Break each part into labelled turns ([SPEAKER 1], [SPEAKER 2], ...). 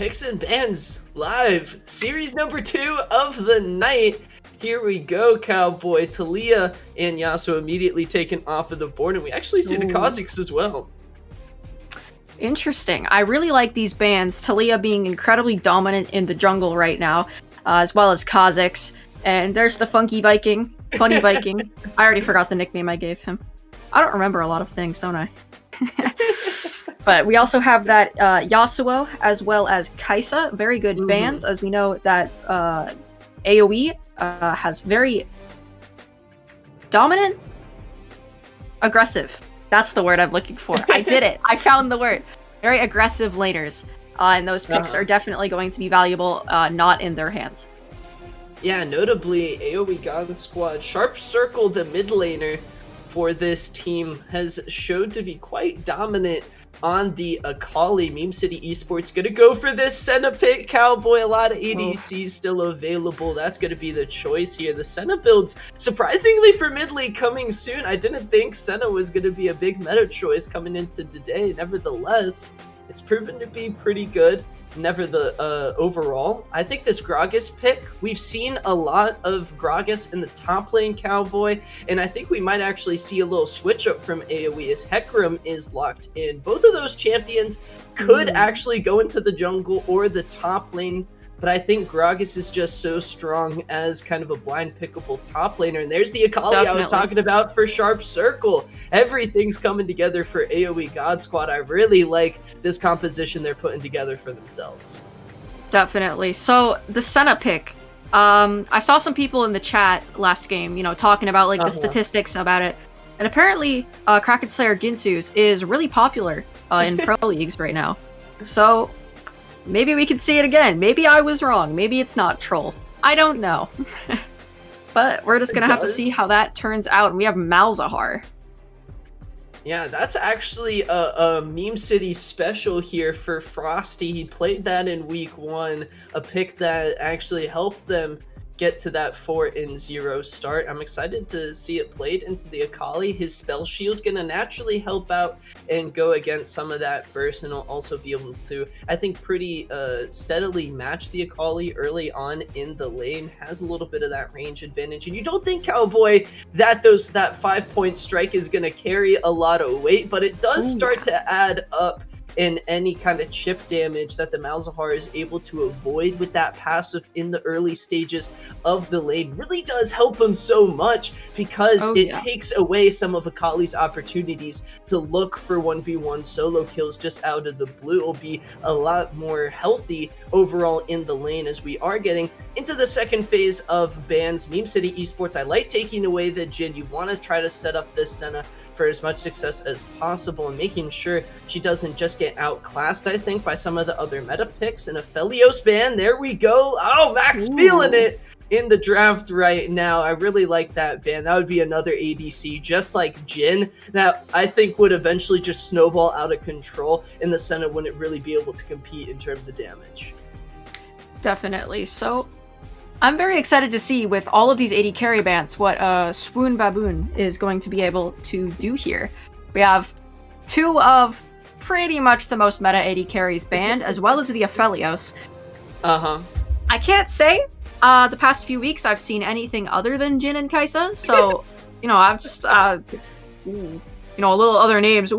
[SPEAKER 1] Picks and Bans live, series number 2 of the night. Here we go, Cowboy. Talia and Yasuo immediately taken off of the board, and we actually see the Kha'Zix as well.
[SPEAKER 2] Interesting. I really like these bans. Talia being incredibly dominant in the jungle right now, as well as Kha'Zix. And there's the Funky Viking. Funny Viking. I already forgot the nickname I gave him. I don't remember a lot of things, don't I? But we also have that Yasuo as well as Kai'Sa. Very good bans, as we know that AOE has very dominant, aggressive. That's the word I'm looking for. I did it. I found the word. Very aggressive laners. And those picks are definitely going to be valuable, not in their hands.
[SPEAKER 1] Yeah, notably, AOE God Squad, Sharp Circle, the mid laner for this team, has showed to be quite dominant on the Akali. Meme City Esports gonna go for this Senna pick, Cowboy. A lot of ADCs still available. That's gonna be the choice here. The Senna builds, surprisingly for mid lane, coming soon. I didn't think Senna was gonna be a big meta choice coming into today. Nevertheless, it's proven to be pretty good. Overall, I think this Gragas pick, we've seen a lot of Gragas in the top lane, Cowboy, and I think we might actually see a little switch up from AoE as Hecarim is locked in. Both of those champions could actually go into the jungle or the top lane, but I think Gragas is just so strong as kind of a blind pickable top laner. And there's the Akali I was talking about for Sharp Circle. Everything's coming together for AoE God Squad. I really like this composition they're putting together for themselves.
[SPEAKER 2] Definitely. So the Senna pick, I saw some people in the chat last game, talking about like the statistics about it. And apparently Kraken Slayer Ginsu's is really popular in pro leagues right now. So maybe we can see it again. Maybe I was wrong. Maybe it's not troll. I don't know. But we're just going to have to see how that turns out. And we have Malzahar.
[SPEAKER 1] Yeah, that's actually a Meme City special here for Frosty. He played that in week 1, a pick that actually helped them get to that 4-0 start. I'm excited to see it played into the Akali. His spell shield gonna naturally help out and go against some of that burst, and will also be able to, I think, pretty steadily match the Akali early on in the lane. Has a little bit of that range advantage, and you don't think, Cowboy, that that 5-point strike is gonna carry a lot of weight, but it does start to add up in any kind of chip damage that the Malzahar is able to avoid with that passive in the early stages of the lane. Really does help him so much, because it takes away some of Akali's opportunities to look for 1v1 solo kills just out of the blue. It will be a lot more healthy overall in the lane as we are getting into the second phase of bans. Meme City Esports, I like taking away the Jhin. You want to try to set up this Senna for as much success as possible, and making sure she doesn't just get outclassed, I think, by some of the other meta picks. And a Felios ban, there we go. Oh, Max feeling it in the draft right now. I really like that ban. That would be another ADC, just like Jhin, that I think would eventually just snowball out of control, and the Senna wouldn't really be able to compete in terms of damage.
[SPEAKER 2] Definitely. So I'm very excited to see, with all of these AD carry bans, what Swoon Baboon is going to be able to do here. We have 2 of pretty much the most meta AD carries banned, as well as the Aphelios. I can't say the past few weeks I've seen anything other than Jhin and Kai'Sa, so, I've just, a little other names,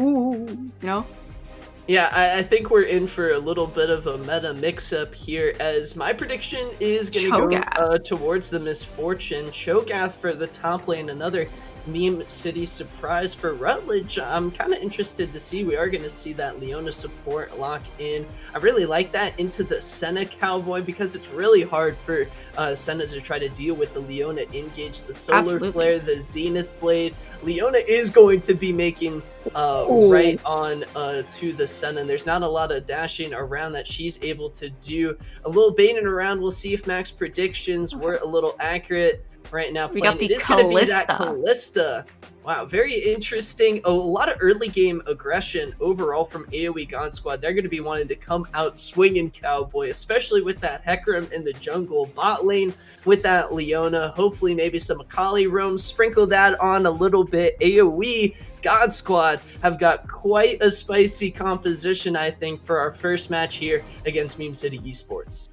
[SPEAKER 1] Yeah, I think we're in for a little bit of a meta mix-up here, as my prediction is going to go towards the Misfortune. Cho'Gath for the top lane, another Meme City surprise for Rutledge. I'm kind of interested to see. We are going to see that Leona support lock in. I really like that into the Senna, Cowboy, because it's really hard for Senna to try to deal with the Leona engage, the Solar Flare, the Zenith Blade. Leona is going to be making right on to the Senna, and there's not a lot of dashing around that she's able to do. A little baiting around. We'll see if Mac's predictions were a little accurate right now.
[SPEAKER 2] We got the Callista.
[SPEAKER 1] Wow, very interesting. A lot of early game aggression overall from AOE God Squad. They're going to be wanting to come out swinging Cowboy, especially with that Hecarim in the jungle bot lane with that Leona. Hopefully, maybe some Akali roam. Sprinkle that on a little bit. AOE God Squad have got quite a spicy composition, I think, for our first match here against Meme City Esports.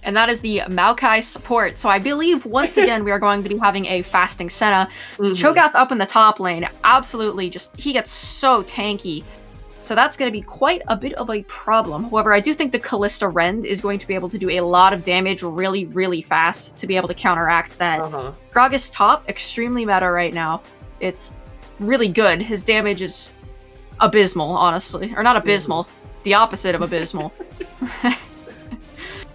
[SPEAKER 2] And that is the Maokai support. So I believe, once again, we are going to be having a fasting Senna. Cho'Gath up in the top lane, absolutely just, he gets so tanky. So that's going to be quite a bit of a problem. However, I do think the Callista Rend is going to be able to do a lot of damage really, really fast to be able to counteract that. Gragas top, extremely meta right now. It's really good. His damage is abysmal, honestly. Or not abysmal, the opposite of abysmal.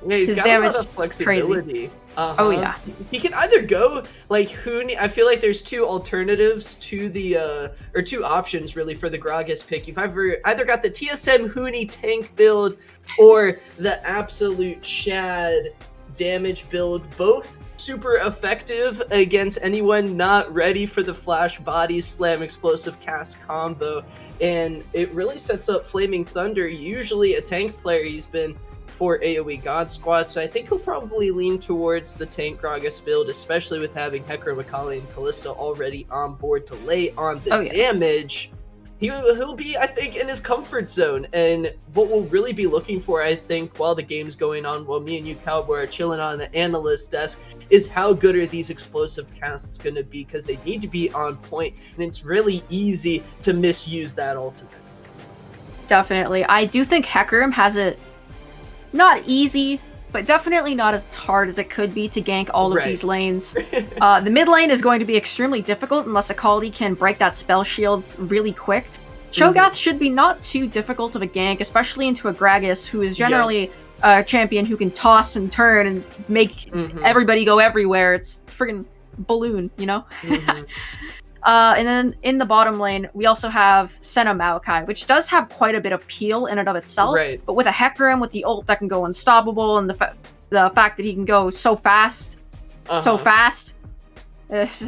[SPEAKER 1] Yeah, he's
[SPEAKER 2] his
[SPEAKER 1] got
[SPEAKER 2] damage,
[SPEAKER 1] a lot of flexibility.
[SPEAKER 2] crazy. Oh yeah.
[SPEAKER 1] He can either go like Huni. I feel like there's two alternatives to the or two options really for the Gragas pick. You've either got the TSM Huni tank build or the absolute Shad damage build. Both super effective against anyone not ready for the flash body slam explosive cast combo, and it really sets up Flaming Thunder. Usually a tank player, he's been for AOE God Squad, so I think he'll probably lean towards the tank Gragas build, especially with having Hecarim, Akali, and Kalista already on board to lay on the damage. He'll be, I think, in his comfort zone, and what we'll really be looking for, I think, while the game's going on, while me and you, Cowboy, are chilling on the analyst desk, is how good are these explosive casts going to be, because they need to be on point, and it's really easy to misuse that ultimate.
[SPEAKER 2] Definitely. I do think Hecarim has it not easy, but definitely not as hard as it could be to gank all of these lanes. The mid lane is going to be extremely difficult unless Akali can break that spell shield really quick. Cho'Gath should be not too difficult of a gank, especially into a Gragas, who is generally a champion who can toss and turn and make everybody go everywhere. It's friggin' balloon, you know? And then in the bottom lane, we also have Senna Maokai, which does have quite a bit of peel in and of itself. But with a Hecarim, with the ult that can go unstoppable, and the fact that he can go so fast, it's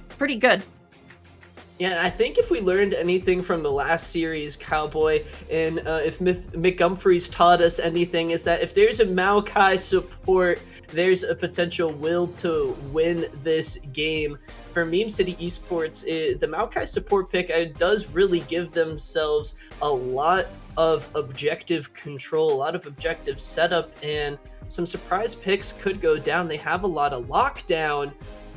[SPEAKER 2] pretty good.
[SPEAKER 1] Yeah, I think if we learned anything from the last series, Cowboy, and if McGumfrey's taught us anything, is that if there's a Maokai support, there's a potential will to win this game. For Meme City Esports, the Maokai support pick does really give themselves a lot of objective control, a lot of objective setup, and some surprise picks could go down. They have a lot of lockdown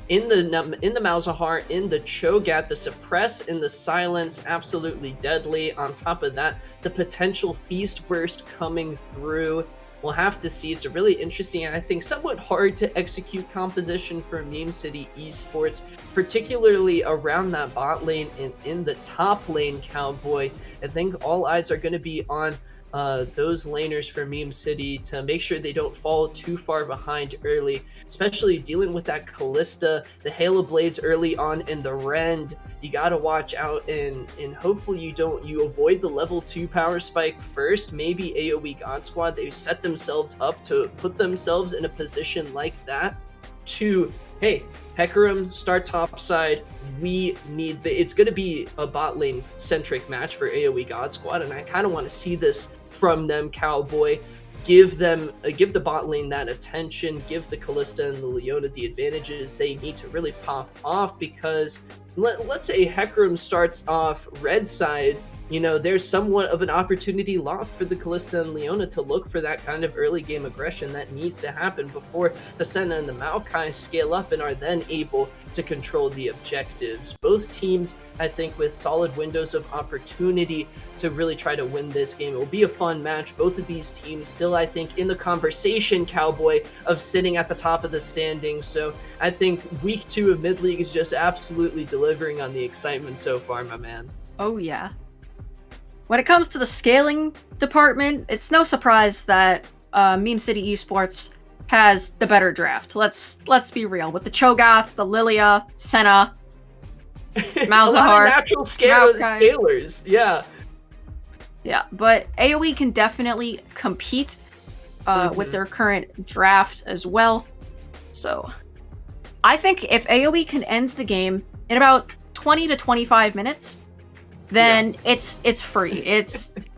[SPEAKER 1] in the Malzahar, in the Cho'Gath, the suppress in the silence, absolutely deadly. On top of that, the potential feast burst coming through. We'll have to see. It's a really interesting and I think somewhat hard to execute composition for Meme City Esports, particularly around that bot lane and in the top lane, Cowboy. I think all eyes are going to be on those laners for Meme City to make sure they don't fall too far behind early, especially dealing with that Callista, the Halo Blades early on, and the Rend. You gotta watch out, and hopefully you avoid the level 2 power spike first. Maybe AOE God Squad, they set themselves up to put themselves in a position like that to, hey, Hecarim, start topside. We need it's going to be a bot lane centric match for AOE God Squad, and I kind of want to see this from them, Cowboy. Give the bot lane that attention, give the Callista and the Leona the advantages they need to really pop off, because let's say Hecarim starts off red side, you know, there's somewhat of an opportunity lost for the Callista and Leona to look for that kind of early game aggression that needs to happen before the Senna and the Maokai scale up and are then able to control the objectives. Both teams, I think, with solid windows of opportunity to really try to win this game. It will be a fun match. Both of these teams still, I think, in the conversation, Cowboy, of sitting at the top of the standings. So I think week 2 of mid-league is just absolutely delivering on the excitement so far, my man.
[SPEAKER 2] Oh yeah. When it comes to the scaling department, it's no surprise that Meme City Esports has the better draft. Let's be real. With the Cho'Gath, the Lilia, Senna, Malzahar,
[SPEAKER 1] a lot of natural scalers, yeah.
[SPEAKER 2] Yeah, but AOE can definitely compete with their current draft as well. So I think if AOE can end the game in about 20 to 25 minutes, then it's free.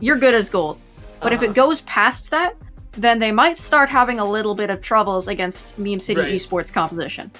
[SPEAKER 2] You're good as gold. But if it goes past that, then they might start having a little bit of troubles against Meme City Esports composition.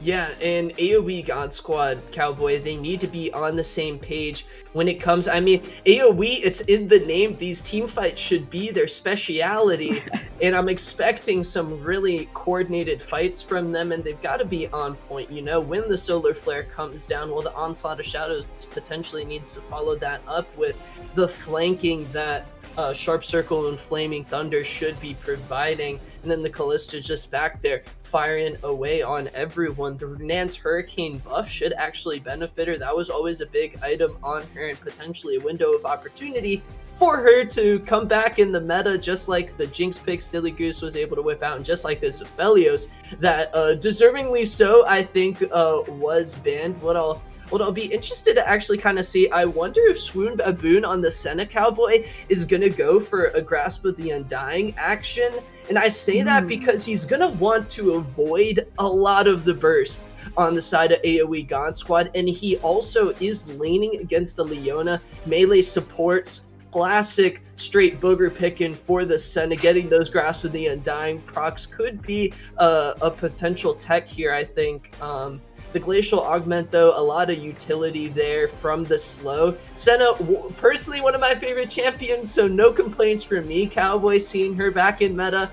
[SPEAKER 1] Yeah, and AOE God Squad, Cowboy, they need to be on the same page when it comes. I mean, AOE, it's in the name. These team fights should be their speciality, and I'm expecting some really coordinated fights from them, and they've got to be on point. You know, when the Solar Flare comes down, well, the Onslaught of Shadows potentially needs to follow that up with the flanking that Sharp Circle and Flaming Thunder should be providing. And then the Callista just back there firing away on everyone. The Nance Hurricane buff should actually benefit her. That was always a big item on her and potentially a window of opportunity for her to come back in the meta, just like the Jinx pick Silly Goose was able to whip out, and just like the Zephelios that deservingly so, I think, was banned. What I'll be interested to actually kind of see, I wonder if Swoon Baboon on the Senna Cowboy is going to go for a Grasp of the Undying action. And I say that because he's going to want to avoid a lot of the burst on the side of AoE God Squad. And he also is leaning against the Leona. Melee supports, classic straight booger picking for the Senna. Getting those Grasp of the Undying procs could be a potential tech here, I think. The Glacial Augment, though, a lot of utility there from the slow. Senna, personally one of my favorite champions, so no complaints from me, Cowboy, seeing her back in meta.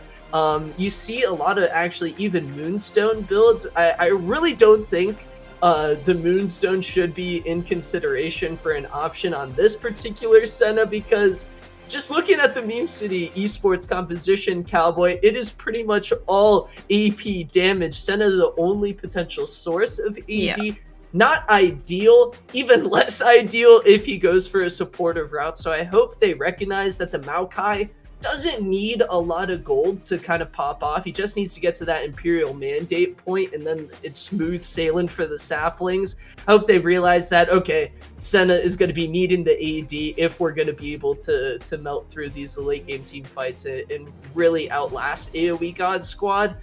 [SPEAKER 1] You see a lot of actually even Moonstone builds. I really don't think the Moonstone should be in consideration for an option on this particular Senna, because just looking at the Meme City Esports composition, Cowboy, it is pretty much all AP damage. Senna the only potential source of AD. Yeah. Not ideal, even less ideal if he goes for a supportive route. So I hope they recognize that the Maokai doesn't need a lot of gold to kind of pop off. He just needs to get to that Imperial Mandate point, and then it's smooth sailing for the saplings. I hope they realize that, okay, Senna is going to be needing the AD if we're going to be able to melt through these late game team fights and really outlast AoE God Squad.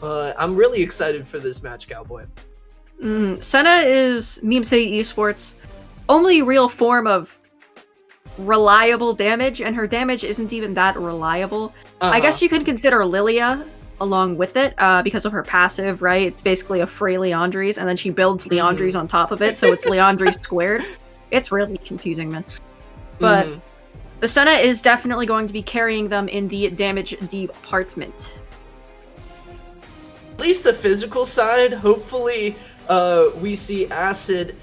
[SPEAKER 1] I'm really excited for this match, Cowboy.
[SPEAKER 2] Senna is Meme City Esports' only real form of reliable damage, and her damage isn't even that reliable. I guess you could consider Lilia along with it because of her passive, right? It's basically a Frey Leandries, and then she builds Leandries on top of it, so it's Leandries squared. It's really confusing, man. But the Senna is definitely going to be carrying them in the damage department.
[SPEAKER 1] At least the physical side, hopefully we see Acid,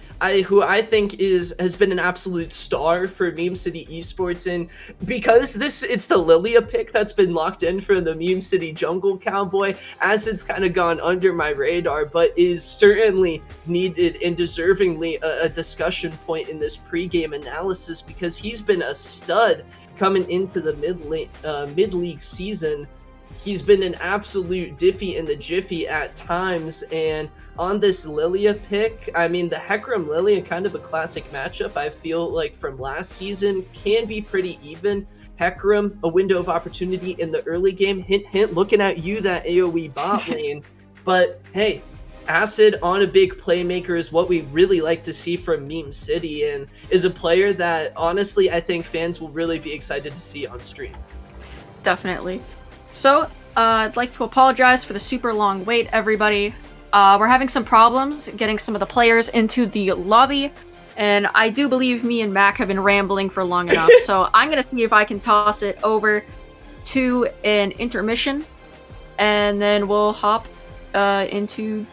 [SPEAKER 1] who I think has been an absolute star for Meme City Esports, and because it's the Lilia pick that's been locked in for the Meme City Jungle, Cowboy, Acid's kind of gone under my radar, but is certainly needed and deservingly a discussion point in this pregame analysis, because he's been a stud coming into the mid-league season. He's been an absolute diffie in the jiffy at times, and on this Lilia pick, I mean, the Hecarim Lilia, kind of a classic matchup, I feel like from last season, can be pretty even. Hecarim, a window of opportunity in the early game. Hint, hint, looking at you, that AoE bot lane. But hey, Acid on a big playmaker is what we really like to see from Meme City, and is a player that, honestly, I think fans will really be excited to see on stream.
[SPEAKER 2] Definitely. So, I'd like to apologize for the super long wait, everybody. We're having some problems getting some of the players into the lobby, and I do believe me and Mac have been rambling for long enough, so I'm gonna see if I can toss it over to an intermission, and then we'll hop into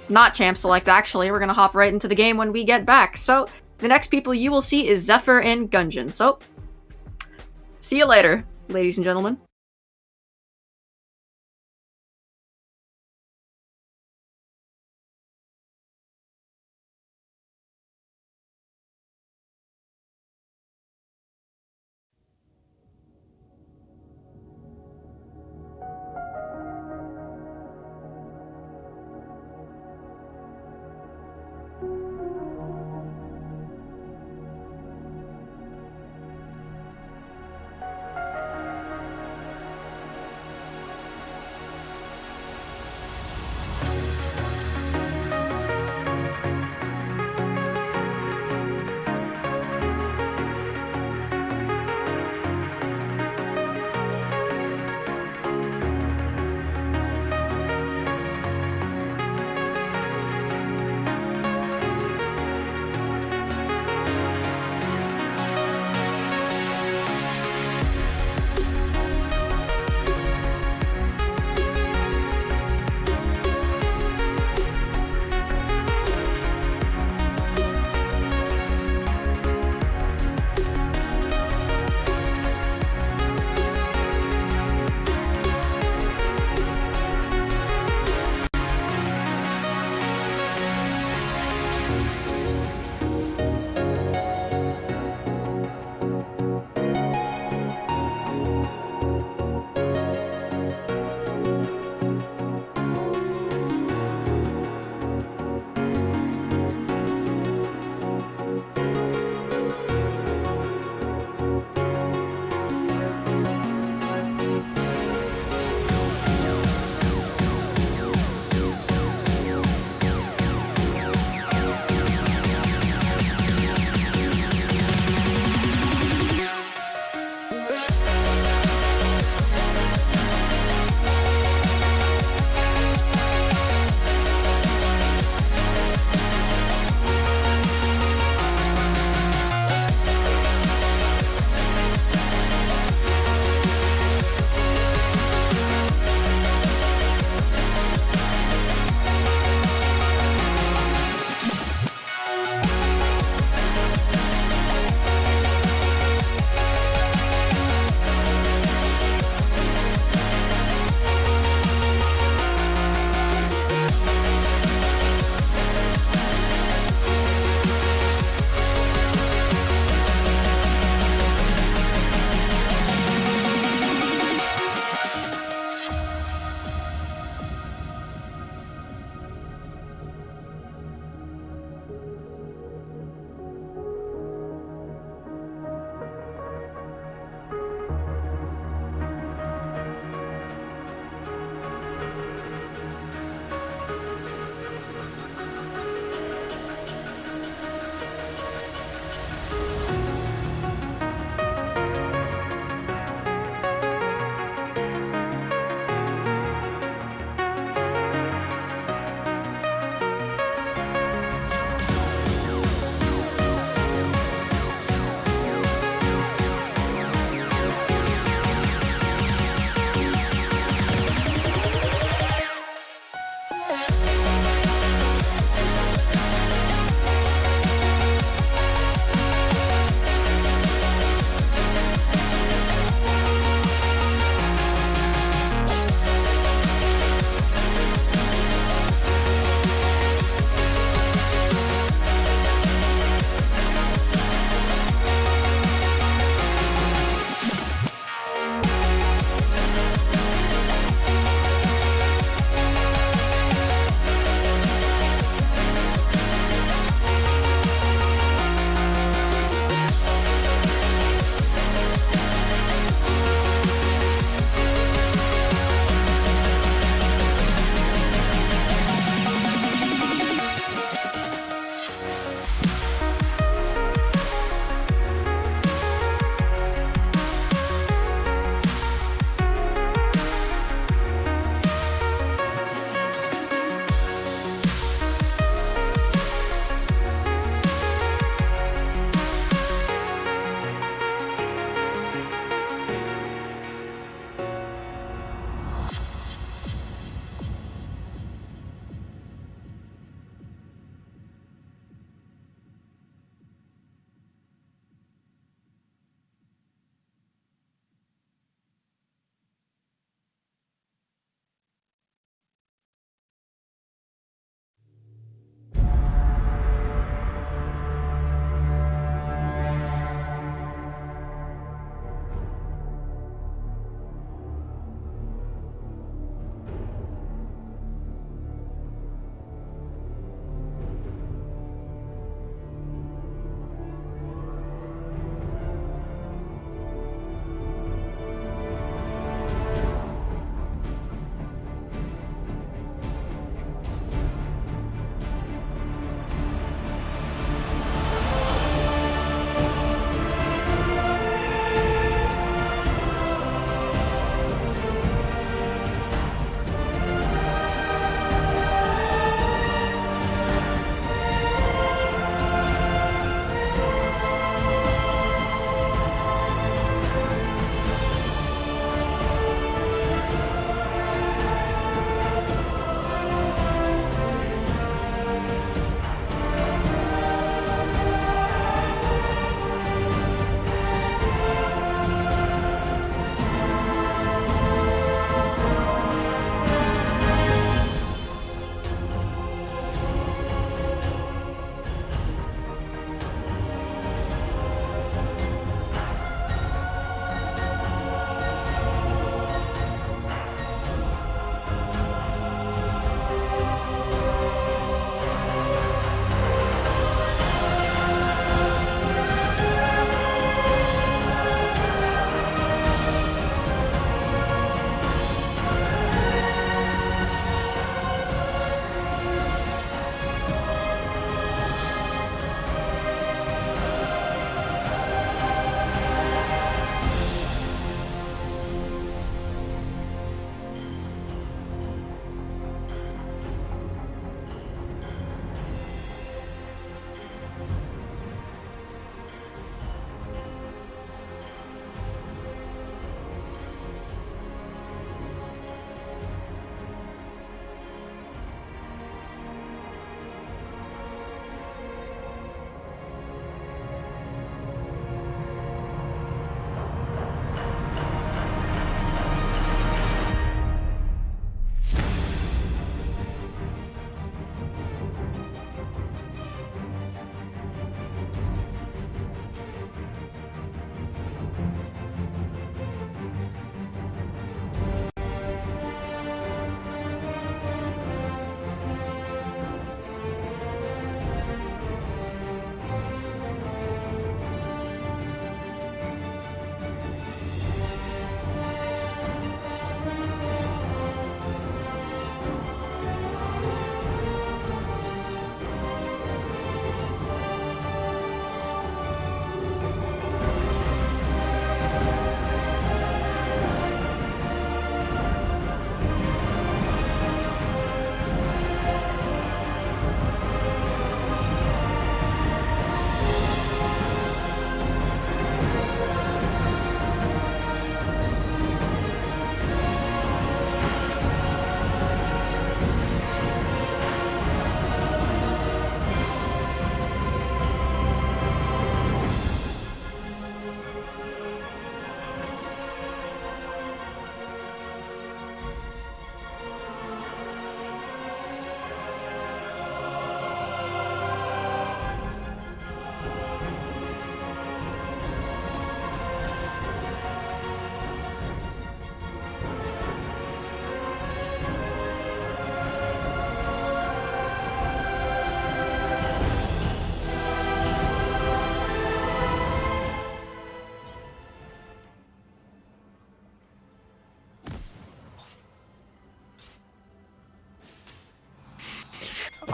[SPEAKER 2] not Champ Select, actually. We're gonna hop right into the game when we get back. So, the next people you will see is Zephyr and Gungeon. So, see you later, ladies and gentlemen.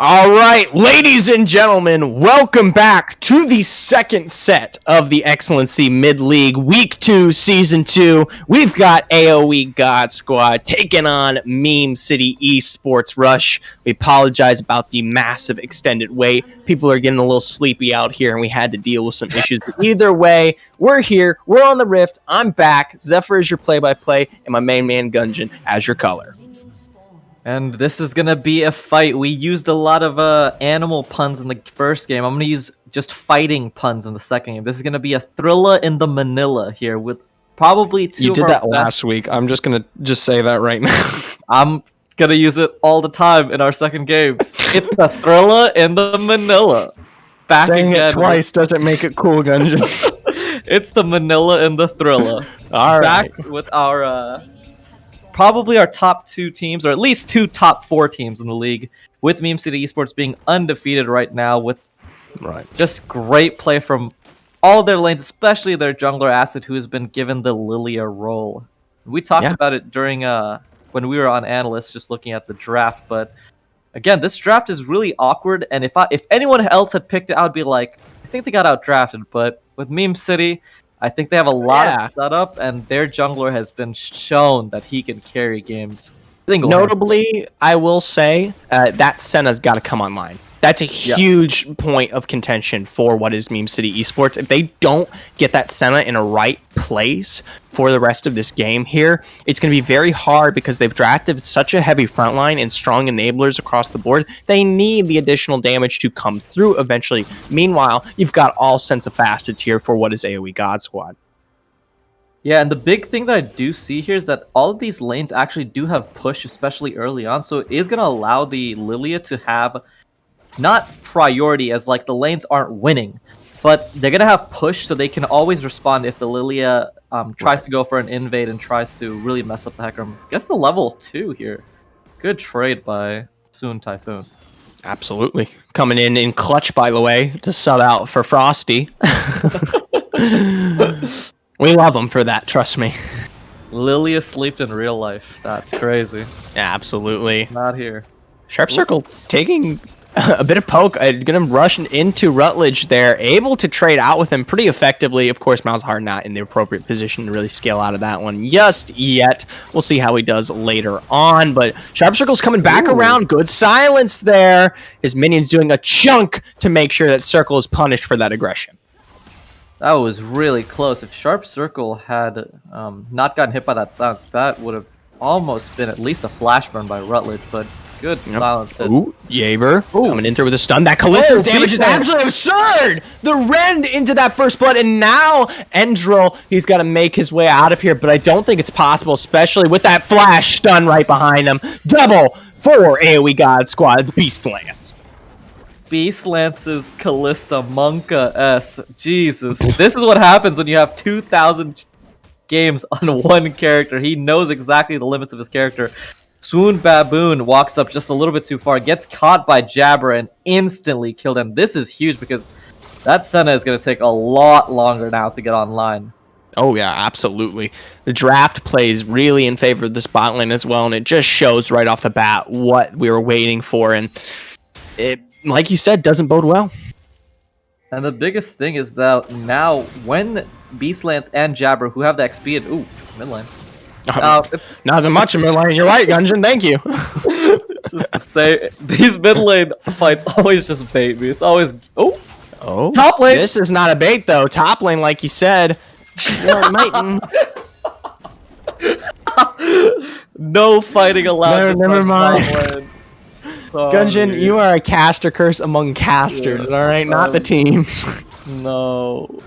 [SPEAKER 3] All right, ladies and gentlemen, welcome back to the second set of the Excellency Mid-League Week 2, Season 2. We've got AOE God Squad taking on Meme City Esports Rush. We apologize about the massive extended wait. People are getting a little sleepy out here, and we had to deal with some issues. But either way, we're here. We're on the Rift. I'm back. Zephyr is your play-by-play, and my main man, Gungeon, as your color.
[SPEAKER 4] And this is gonna be a fight. We used a lot of animal puns in the first game. I'm gonna use just fighting puns in the second game. This is gonna be a thriller in the Manila here with probably two.
[SPEAKER 3] You did that last week. I'm just gonna say that right now.
[SPEAKER 4] I'm gonna use it all the time in our second games. It's the thriller in the Manila. Back
[SPEAKER 3] Saying
[SPEAKER 4] again.
[SPEAKER 3] it twice doesn't make it cool, Gungeon.
[SPEAKER 4] It's the Manila and the thriller.
[SPEAKER 3] All right.
[SPEAKER 4] Back with our probably our top 2 teams, or at least 2 top 4 teams in the league, with Meme City Esports being undefeated right now, with just great play from all their lanes, especially their jungler Acid, who has been given the Lilia role. We talked about it during when we were on Analyst, just looking at the draft, but again, this draft is really awkward, and if anyone else had picked it, I would be like, I think they got outdrafted, but with Meme City, I think they have a lot of setup, and their jungler has been shown that he can carry games.
[SPEAKER 3] Notably, I will say that Senna's got to come online. That's a huge point of contention for what is Meme City Esports. If they don't get that Senna in a right place for the rest of this game here, it's going to be very hard because they've drafted such a heavy front line and strong enablers across the board. They need the additional damage to come through eventually. Meanwhile, you've got all sense of facets here for what is AOE God Squad.
[SPEAKER 4] Yeah, and the big thing that I do see here is that all of these lanes actually do have push, especially early on, so it is going to allow the Lilia to have not priority, as like the lanes aren't winning, but they're gonna have push, so they can always respond if the Lilia tries to go for an invade and tries to really mess up the Hecarim. Guess the level 2 here. Good trade by Soon Typhoon.
[SPEAKER 3] Absolutely. Coming in clutch, by the way, to sub out for Frosty. We love him for that, trust me.
[SPEAKER 4] Lilia slept in real life. That's crazy.
[SPEAKER 3] Yeah, absolutely.
[SPEAKER 4] Not here.
[SPEAKER 3] Sharp Circle taking a bit of poke, gonna rush into Rutledge there, able to trade out with him pretty effectively. Of course, Malzahar not in the appropriate position to really scale out of that one just yet. We'll see how he does later on, but Sharp Circle's coming back around. Good silence there. His minions doing a chunk to make sure that Circle is punished for that aggression.
[SPEAKER 4] That was really close. If Sharp Circle had not gotten hit by that silence, that would have almost been at least a flash burn by Rutledge, but good silence hit.
[SPEAKER 3] Ooh, Yaber coming in through with a stun. That Callisto's damage is absolutely absurd! The rend into that first blood, and now Endril, he's got to make his way out of here, but I don't think it's possible, especially with that flash stun right behind him. Double for AOE God Squad's Beast Lance.
[SPEAKER 4] Beast Lance's Callista Monka S. Jesus. This is what happens when you have 2,000 games on one character. He knows exactly the limits of his character. Swoon Baboon walks up just a little bit too far, gets caught by Jabber, and instantly killed him. This is huge because that Senna is going to take a lot longer now to get online.
[SPEAKER 3] Oh, yeah, absolutely. The draft plays really in favor of this bot lane as well, and it just shows right off the bat what we were waiting for, and it, like you said, doesn't bode well.
[SPEAKER 4] And the biggest thing is that now when Beast Lance and Jabber, who have the XP, and ooh, mid lane.
[SPEAKER 3] Not much in mid lane. You're right, Gungeon. Thank you.
[SPEAKER 4] Just to say, these mid lane fights always just bait me. It's always top lane.
[SPEAKER 3] This is not a bait though. Top lane, like you said.
[SPEAKER 4] No fighting allowed.
[SPEAKER 3] Never mind. Gungeon,
[SPEAKER 4] Sorry.
[SPEAKER 3] you are a caster curse among casters. All right, not the teams.
[SPEAKER 4] No.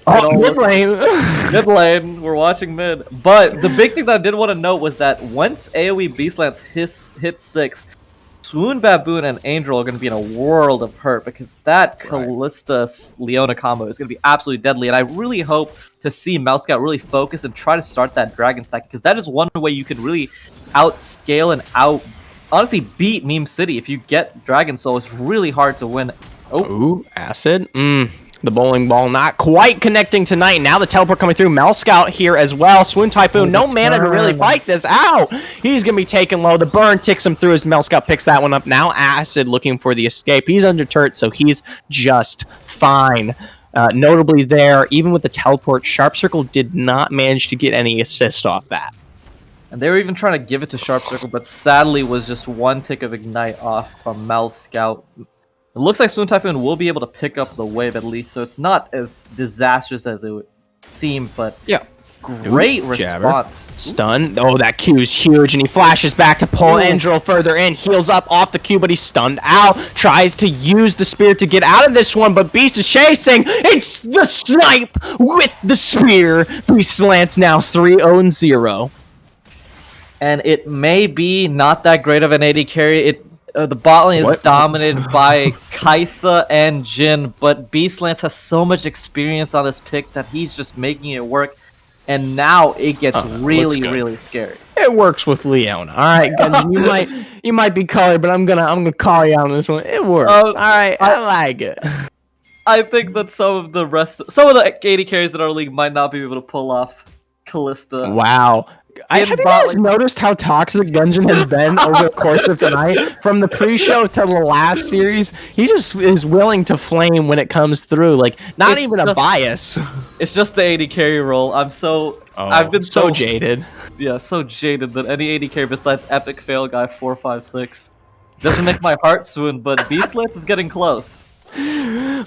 [SPEAKER 3] Oh, mid lane.
[SPEAKER 4] Mid lane, we're watching mid. But the big thing that I did want to note was that once AoE Beast Lance hits 6, Swoon Baboon and Angel are going to be in a world of hurt because that Callista Leona combo is going to be absolutely deadly. And I really hope to see Mousescout really focus and try to start that Dragon Stack, because that is one way you can really outscale and honestly beat Meme City. If you get Dragon Soul, it's really hard to win.
[SPEAKER 3] Ooh, Acid. The bowling ball not quite connecting tonight. Now the teleport coming through. Mel Scout here as well. Swoon Typhoon, no mana to really fight this out. He's going to be taken low. The burn ticks him through as Mel Scout picks that one up. Now Acid looking for the escape. He's under turret, so he's just fine. Notably there, even with the teleport, Sharp Circle did not manage to get any assist off that.
[SPEAKER 4] And they were even trying to give it to Sharp Circle, but sadly was just one tick of Ignite off from Mel Scout. It looks like Swoon Typhoon will be able to pick up the wave at least, so it's not as disastrous as it would seem, but
[SPEAKER 3] yeah,
[SPEAKER 4] great response.
[SPEAKER 3] Stun. Oh, that Q is huge, and he flashes back to pull Angel further in. Heals up off the Q, but he's stunned out. Tries to use the spear to get out of this one, but Beast is chasing. It's the snipe with the spear. Beast Lance now 3-0-0.
[SPEAKER 4] And it may be not that great of an AD carry. The bot lane is dominated by Kaisa and Jin, but Beastlance has so much experience on this pick that he's just making it work. And now it gets really scary.
[SPEAKER 3] It works with Leona. All right, Gungeon, you might be colored, but I'm gonna call you out on this one. It works. All right, I like it.
[SPEAKER 4] I think that some of the AD carries in our league might not be able to pull off Callista.
[SPEAKER 3] Wow. Have you guys noticed how toxic Gungeon has been over the course of tonight? From the pre-show to the last series, he just is willing to flame when it comes through. Like, not even a bias.
[SPEAKER 4] It's just the AD carry role. I've been
[SPEAKER 3] so jaded.
[SPEAKER 4] Yeah, so jaded that any AD carry besides Epic Fail Guy 456 doesn't make my heart swoon, but Beatslance is getting close.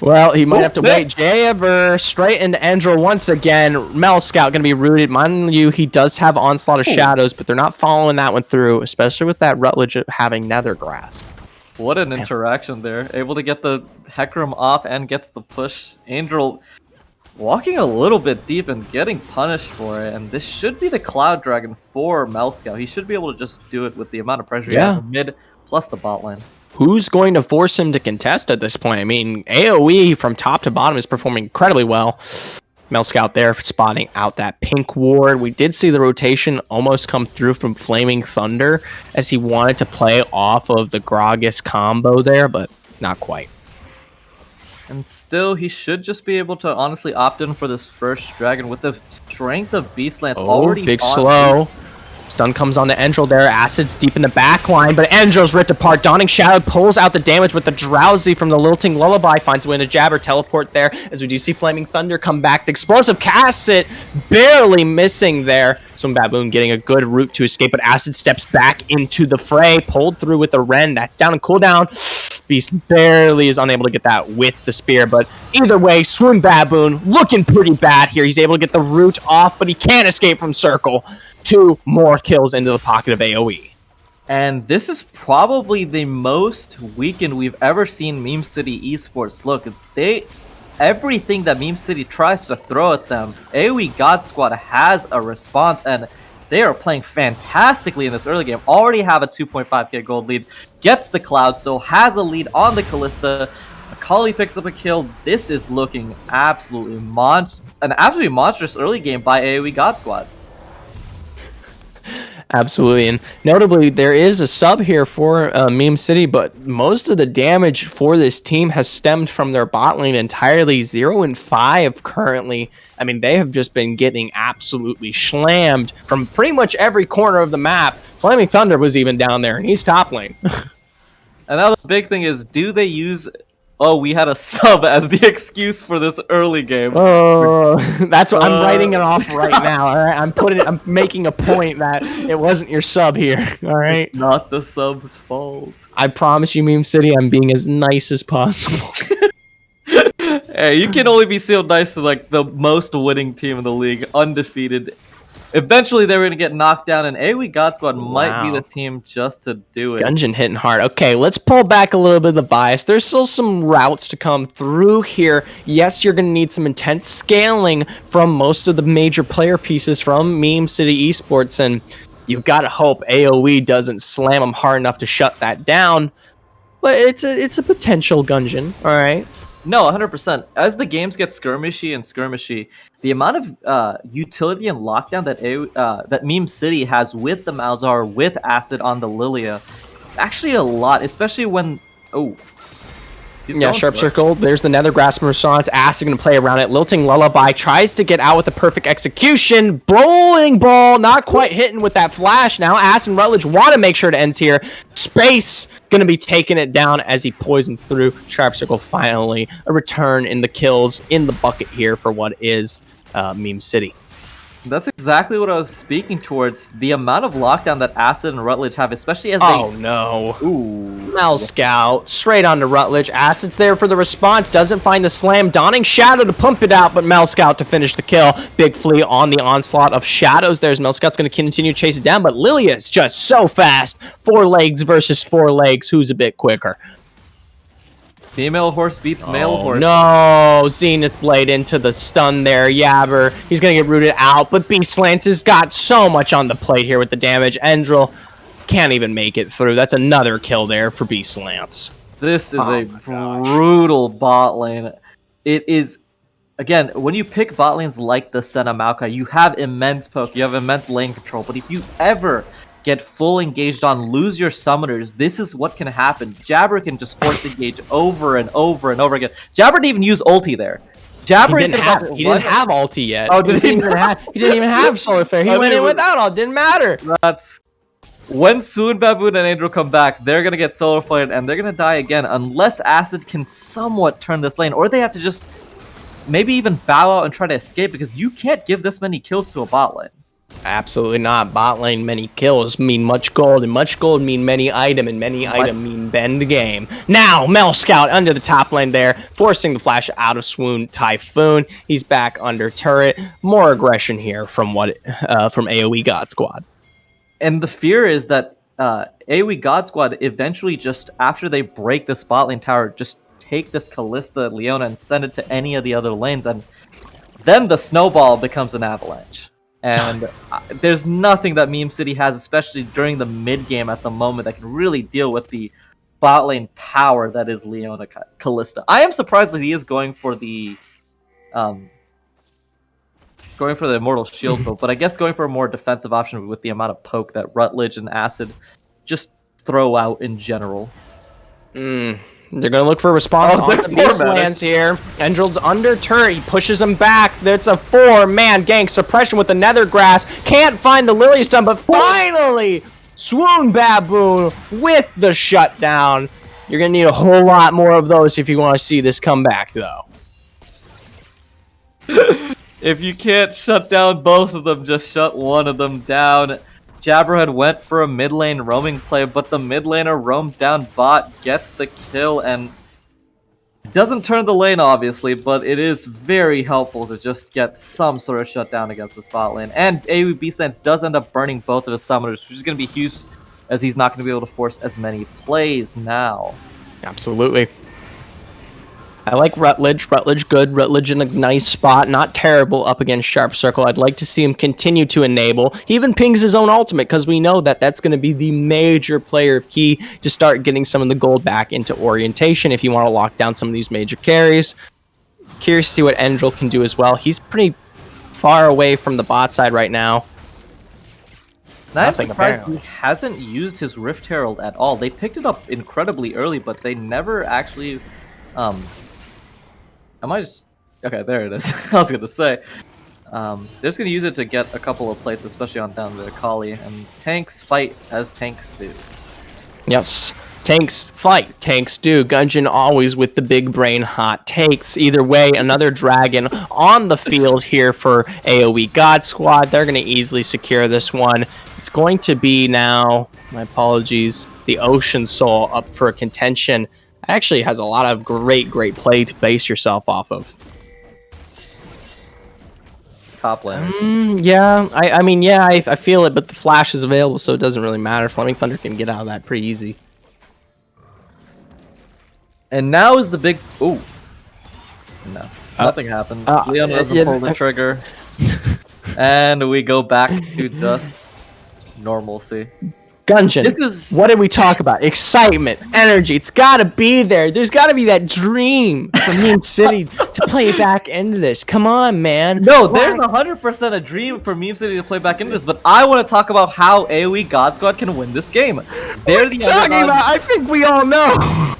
[SPEAKER 3] Well, he might have to wait. Jaever straight into Andrew once again. Mel Scout going to be rooted. Mind you, he does have Onslaught of Shadows, but they're not following that one through, especially with that Rutledge having Nether Grasp.
[SPEAKER 4] What an interaction there. Able to get the Hecarim off and gets the push. Angel walking a little bit deep and getting punished for it. And this should be the Cloud Dragon for Mel Scout. He should be able to just do it with the amount of pressure he has in mid plus the bot lane.
[SPEAKER 3] Who's going to force him to contest at this point? I mean, AOE from top to bottom is performing incredibly well. Mel Scout there spotting out that pink ward. We did see the rotation almost come through from Flaming Thunder as he wanted to play off of the Gragas combo there, but not quite.
[SPEAKER 4] And still, he should just be able to honestly opt in for this first dragon with the strength of Beastlance already
[SPEAKER 3] big slow. Stun comes on to Endril there. Acid's deep in the back line, but Endril's ripped apart. Dawning Shadow pulls out the damage with the Drowsy from the Lilting Lullaby. Finds a way into Jabber. Teleport there as we do see Flaming Thunder come back. The Explosive casts it. Barely missing there. Swim Baboon getting a good route to escape, but Acid steps back into the fray. Pulled through with the Ren. That's down and cooldown. Beast barely is unable to get that with the spear, but either way, Swim Baboon looking pretty bad here. He's able to get the root off, but he can't escape from Circle. 2 more kills into the pocket of AOE.
[SPEAKER 4] And this is probably the most weakened we've ever seen Meme City Esports look. Everything that Meme City tries to throw at them, AOE God Squad has a response, and they are playing fantastically in this early game. Already have a 2.5k gold lead, gets the Cloud, so has a lead on the Callista. Akali picks up a kill. This is looking absolutely an absolutely monstrous early game by AOE God Squad.
[SPEAKER 3] Absolutely, and notably, there is a sub here for Meme City, but most of the damage for this team has stemmed from their bot lane entirely. 0-5 currently. I mean, they have just been getting absolutely slammed from pretty much every corner of the map. Flaming Thunder was even down there, and he's top lane.
[SPEAKER 4] And now the big thing is, do they use... Oh, we had a sub as the excuse for this early game.
[SPEAKER 3] Oh, that's what I'm writing it off right now. All right, I'm making a point that it wasn't your sub here. All right,
[SPEAKER 4] not the sub's fault.
[SPEAKER 3] I promise you, Meme City, I'm being as nice as possible.
[SPEAKER 4] Hey, you can only be so nice to like the most winning team in the league, undefeated. Eventually, they were going to get knocked down, and AOE God Squad might be the team just to do it.
[SPEAKER 3] Gungeon hitting hard. Okay, let's pull back a little bit of the bias. There's still some routes to come through here. Yes, you're going to need some intense scaling from most of the major player pieces from Meme City Esports, and you've got to hope AOE doesn't slam them hard enough to shut that down. But it's a potential Gungeon, all right?
[SPEAKER 4] No, 100%. As the games get skirmishy, the amount of utility and lockdown that Meme City has with the Malzahar, with Acid on the Lilia, it's actually a lot, especially when... Oh.
[SPEAKER 3] Yeah, Sharp Circle. There's the Nether Grasp response. Acid going to play around it. Lilting Lullaby tries to get out with the perfect execution. Bowling Ball not quite hitting with that flash now. Acid and Rutledge want to make sure it ends here. Space going to be taking it down as he poisons through. Sharp Circle finally a return in the kills in the bucket here for what is Meme City.
[SPEAKER 4] That's exactly what I was speaking towards. The amount of lockdown that Acid and Rutledge have, especially as
[SPEAKER 3] Oh no.
[SPEAKER 4] Ooh.
[SPEAKER 3] Mel Scout straight onto Rutledge. Acid's there for the response. Doesn't find the slam. Donning Shadow to pump it out, but Mel Scout to finish the kill. Big Flea on the onslaught of shadows. There's Mel Scout's going to continue to chase it down, but Lilia's just so fast. 4 legs versus 4 legs. Who's a bit quicker?
[SPEAKER 4] Female horse beats male horse.
[SPEAKER 3] No, Zenith Blade into the stun there. Yabber, he's going to get rooted out, but Beast Lance has got so much on the plate here with the damage. Endril can't even make it through. That's another kill there for Beast Lance.
[SPEAKER 4] This is a brutal bot lane. It is, again, when you pick bot lanes like the Senna Maokai, you have immense poke, you have immense lane control, but if you ever get full engaged on, lose your summoners, this is what can happen. Jabber can just force engage over and over and over again. Jabber didn't even use ulti there. Jabber
[SPEAKER 3] he didn't have ulti yet.
[SPEAKER 4] Oh, did he?
[SPEAKER 3] He didn't even have Solar Flare. He went in without all. Didn't matter.
[SPEAKER 4] That's when Swoon, Baboon, and Angel come back, they're gonna get Solar Flare and they're gonna die again unless Acid can somewhat turn this lane, or they have to just maybe even bow out and try to escape, because you can't give this many kills to a bot lane.
[SPEAKER 3] Absolutely not. Bot lane, many kills mean much gold, and much gold mean many item, and many item mean bend the game. Now, Mel Scout under the top lane there, forcing the flash out of Swoon Typhoon. He's back under turret. More aggression here from from AOE God Squad.
[SPEAKER 4] And the fear is that AOE God Squad eventually, just after they break the spot lane tower, just take this Kalista, Leona, and send it to any of the other lanes, and then the snowball becomes an avalanche. And there's nothing that Meme City has, especially during the mid game at the moment, that can really deal with the bot lane power that is Leona Kalista. I am surprised that he is going for the Immortal Shield build, but I guess going for a more defensive option with the amount of poke that Rutledge and Acid just throw out in general.
[SPEAKER 3] They're going to look for a response on the Beast Lands here. Endril's under turret. He pushes him back. It's a 4-man gank. Suppression with the Nether Grass. Can't find the Lily Stun, but finally, Swoon Baboon with the shutdown. You're going to need a whole lot more of those if you want to see this come back, though.
[SPEAKER 4] If you can't shut down both of them, just shut one of them down. Jabberhead went for a mid lane roaming play, but the mid laner roamed down bot, gets the kill, and doesn't turn the lane, obviously, but it is very helpful to just get some sort of shutdown against this bot lane. And AoE Beastlands does end up burning both of the summoners, which is going to be huge, as he's not going to be able to force as many plays now.
[SPEAKER 3] Absolutely. I like Rutledge. Rutledge good. Rutledge in a nice spot. Not terrible up against Sharp Circle. I'd like to see him continue to enable. He even pings his own ultimate because we know that that's going to be the major player key to start getting some of the gold back into orientation if you want to lock down some of these major carries. Curious to see what Endril can do as well. He's pretty far away from the bot side right now.
[SPEAKER 4] And I'm surprised he hasn't used his Rift Herald at all. They picked it up incredibly early, but they never actually... Okay, there it is. I was going to say. They're just going to use it to get a couple of plays, especially on down to Akali. And tanks fight as tanks do.
[SPEAKER 3] Yes. Tanks fight. Tanks do. Gungeon always with the big brain hot takes. Either way, another dragon on the field here for AoE God Squad. They're going to easily secure this one. It's going to be now, my apologies, the Ocean Soul up for contention. Actually has a lot of great play to base yourself off of.
[SPEAKER 4] Top laners.
[SPEAKER 3] Yeah, I mean, yeah, I feel it, but the flash is available, so it doesn't really matter. Flaming Thunder can get out of that pretty easy.
[SPEAKER 4] And now is the big... Ooh. No. Nothing happens. Leon doesn't pull the trigger. And we go back to just normalcy.
[SPEAKER 3] Gungeon, what did we talk about? Excitement, energy. It's got to be there. There's got to be that dream for Meme City to play back into this. Come on, man.
[SPEAKER 4] No, there's 100% a dream for Meme City to play back into this, but I want to talk about how AoE God Squad can win this game. They're the
[SPEAKER 3] talking about. I think we all know.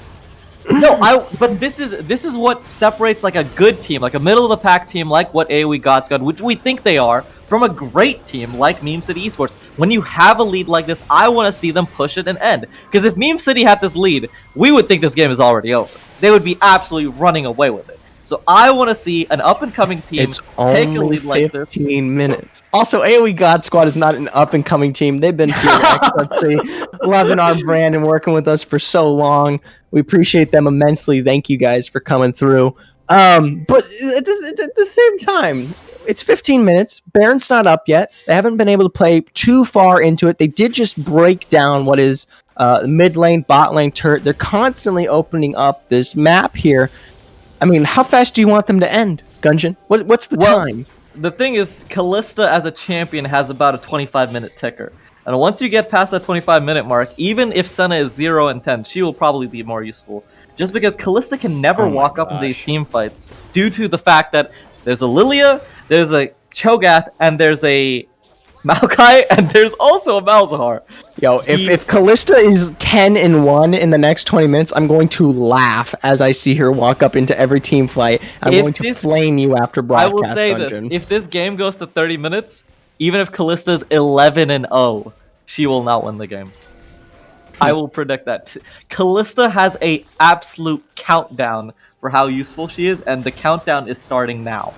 [SPEAKER 4] No, but this is what separates like a good team, like a middle of the pack team, like what AOE Gods got, which we think they are, from a great team like Meme City Esports. When you have a lead like this, I want to see them push it and end. Because if Meme City had this lead, we would think this game is already over. They would be absolutely running away with it. So I want to see an up-and-coming team take a lead like this.
[SPEAKER 3] 15 minutes. Also, AOE God Squad is not an up-and-coming team. They've been here at XLC, loving our brand and working with us for so long. We appreciate them immensely. Thank you guys for coming through. But at the same time, it's 15 minutes. Baron's not up yet. They haven't been able to play too far into it. They did just break down what is mid lane, bot lane turret. They're constantly opening up this map here. I mean, how fast do you want them to end, Gungeon? What's the time?
[SPEAKER 4] The thing is, Callista as a champion has about a 25-minute ticker. And once you get past that 25-minute mark, even if Senna is 0 and 10, she will probably be more useful. Just because Callista can never walk up in these team fights due to the fact that there's a Lilia, there's a Cho'Gath, and there's a Maokai, and there's also a Malzahar.
[SPEAKER 3] Yo, if Callista is 10-1 in the next 20 minutes, I'm going to laugh as I see her walk up into every team fight. I'm going to flame you after broadcast.
[SPEAKER 4] I will say
[SPEAKER 3] Gungeon.
[SPEAKER 4] this: if this game goes to 30 minutes, even if Callista's 11-0, she will not win the game. I will predict that. Callista has a absolute countdown for how useful she is, and the countdown is starting now.